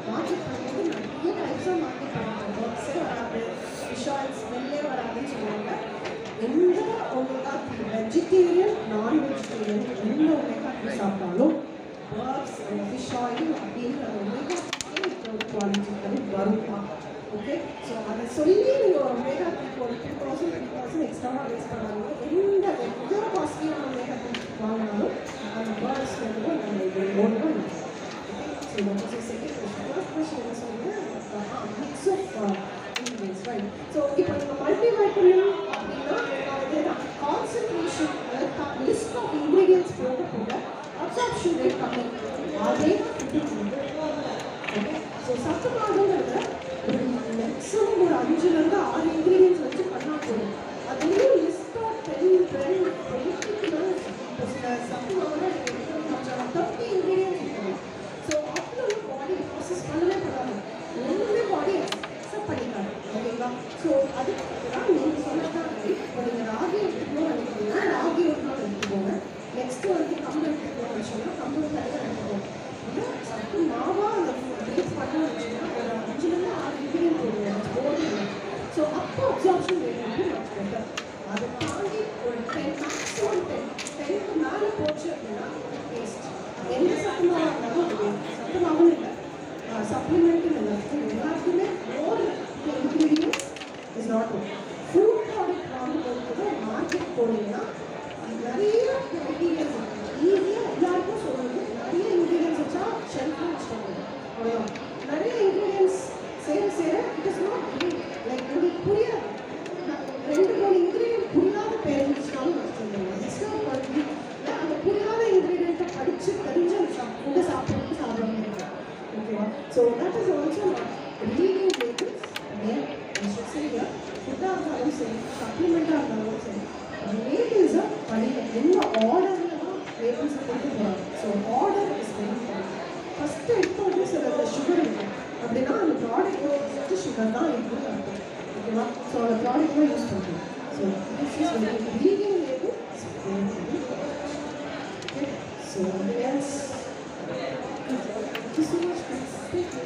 மார்க்கெட் பண்ணும்போது நிறைய டைப்ஸாக மார்க்கெட் பண்ணுவாங்க. பர்க்ஸே வராது, ஃபிஷ் ஆயில் ஸ்மெல்லே வராதுன்னு சொல்லுவாங்க. எந்த ஒமேகா வெஜிடேரியன் நான் வெஜிடேரியன் எந்த ஒமேகா சாப்பிட்டாலும் பர்க்ஸ் ஃபிஷ் ஆயில் அப்படின்ற ஒமேகா ஒரு குவாலிட்டி வருமா? ஓகே, ஸோ அதை சொல்லி நீங்கள் ஒரு ஒமேகா ஒரு 2,000 எக்ஸ்ட்ராவாக வேஸ்ட் பண்ணாலும் எந்த எவ்வளோ காஸ்ட்லியான ஒமேகா வாங்கினாலும் அந்த பர்க்ஸ் வந்து நம்ம இது ஓடுவோம். Okay, so second question first question என்ன சொன்னீங்க? Mix of ingredients, right? So இப்போ நம்ம மல்டிவைட்டமின் அப்படின்னா இதுதான் கான்சன்ட்ரேஷன், அதாவது லிஸ்ட் ஆஃப் இன்க்ரீடியன்ட்ஸ் போக போக அப்சார்ப்ஷன் ரேட் கம்மி. அதே ஓகே, ஸோ சத்து மாவுங்கிறத ஒரு மேக்ஸிமம் ஒரு 5 to 6 இன்க்ரீடியன்ட்ஸ் வச்சு பண்ணால் போதும். அதுலேயும் லிஸ்ட் ஆஃப் 10, 12, 20 இப்போ சில சத்து மாவுனா 30 இன்க்ரீடியன்ட்ஸ் இருக்குது. ஸோ அவ்வளோ பாடி ப்ராசஸ் பண்ணவே பண்ணாது, ஒன்றுமே பாடி அக்செப்ட் பண்ணிக்காது. ஓகேங்களா? ஸோ அதுதான் நீங்கள் சொன்னதான் ரைட். இப்போ நீங்கள் ராகி எடுத்துக்கணும் நினைக்கிறீங்கன்னா ராகி ஒரு நாள் எடுத்துக்கோங்க. நெக்ஸ்ட்டு வந்து கம்பு எடுத்துக்கணும் வச்சோம்னா கம்பு தனியாக எடுத்துக்கோங்க. இல்லை சத்து மாவாக அந்த பேஸ் பண்ண வச்சுன்னா ஒரு 5 to 6 இன்க்ரீடியன்ட் போடுங்க. ஸோ அப்போ அப்சார்ப்ஷன் ரேட் வந்து மச் பெட்டர். அதை தாண்டி ஒரு 10 மேக்ஸிமம் 10க்கு மேலே போச்சு அப்படின்னா டேஸ்ட் எந்த சத்து மாவாக இருந்தாலும் அது சத்து மாவும் இல்லை சப்ளிமெண்ட்டும் இல்லை, எல்லாத்துக்குமே more ingredients is not good. Food product வாங்க பொறுத்தவரை மார்க்கெட் போனீங்கன்னா நிறைய இன்க்ரீடியன்ஸ் ஈஸியாக எல்லாருக்கும் சொல்லுவது நிறைய இன்க்ரீடியன்ஸ் வச்சா ஷெல்ஃபில் வச்சுக்கோங்க. அவ்வளோதான். நிறைய இன்க்ரீடியன்ஸ் சேர சேர it is not great. Like உங்களுக்கு புரியாது, 2-3 இன்க்ரீடியன்ட் புரியாத பேரண்ட்ஸ்னாலும் வச்சுருந்தோம். எக்ஸ்ட்ரா குவாலிட்டி அந்த புரியாத இன்க்ரீடியண்ட்டை படித்து தெரிஞ்ச ஃபுட்டை சாப்பிட்றதுக்கு சாப்பிடாம இருக்காங்க. ஓகேவா? So that is also reading labels. ஃபுட்டாக இருந்தாலும் சரி, சப்ளிமெண்ட்டாக இருந்தாலும் சரி, லேபிள்ஸை படிக்க என்ன ஆர்டரில் தான் லேபிள்ஸை கொண்டு போகிறாங்க. So order is very important. First எடுத்தோடனே சில சுகர் இருக்கும் அப்படின்னா அந்த ப்ராடக்டோட ஃபஸ்ட்டு சுகர் தான் இருக்குன்னு அர்த்தம். ஓகேவா? ஸோ அந்த ப்ராடக்ட் தான் யூஸ் பண்ணுறோம். So this is very reading label is very important. Okay, so yes thank you so much, friends. Thank you.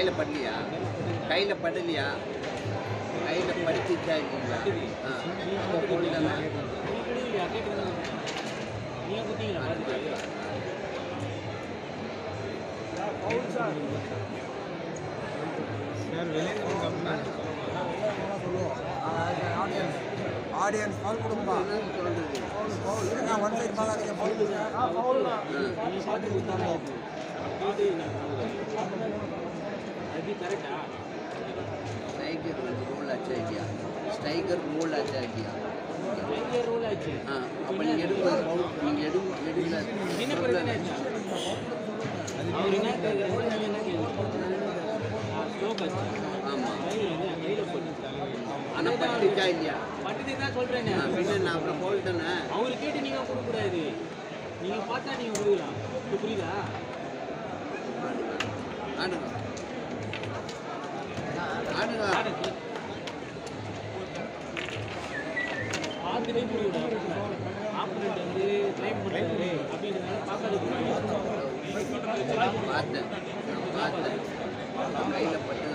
கையில் படலையா? கையில் படலையா? கையில் படிச்சுச்சா இல்லைங்களா? அப்போ போல் தானே. ஆடியன்ஸ் பால் கொடுப்பா ஒன் சைட் பார்க்காதீங்க ஸ்ட்ரைக்கர் ரோல் ஆச்சா இல்லையா? அப்போ நீங்கள் எடுக்கல. ஆமாம். ஆனால் பட்டுச்சா இல்லையா? பட்டுட்டு தான் சொல்கிறேங்க. பின்ன நான் அப்புறம் போல் தானே. அவரு கேட்டு நீங்கள் கொடுக்கக்கூடாது. நீங்கள் பார்த்தா நீங்கள் கொடுக்கலாம். இப்போ புரியுதா? ஆடுங்க ஆடுங்க. பார்த்துட்டே புரியுதா? ஆப்போனண்ட் வந்து ட்ரைன் பண்ணுறாரு அப்படின்றதுனால பார்க்காத பார்த்தேன் கையில் பட்டு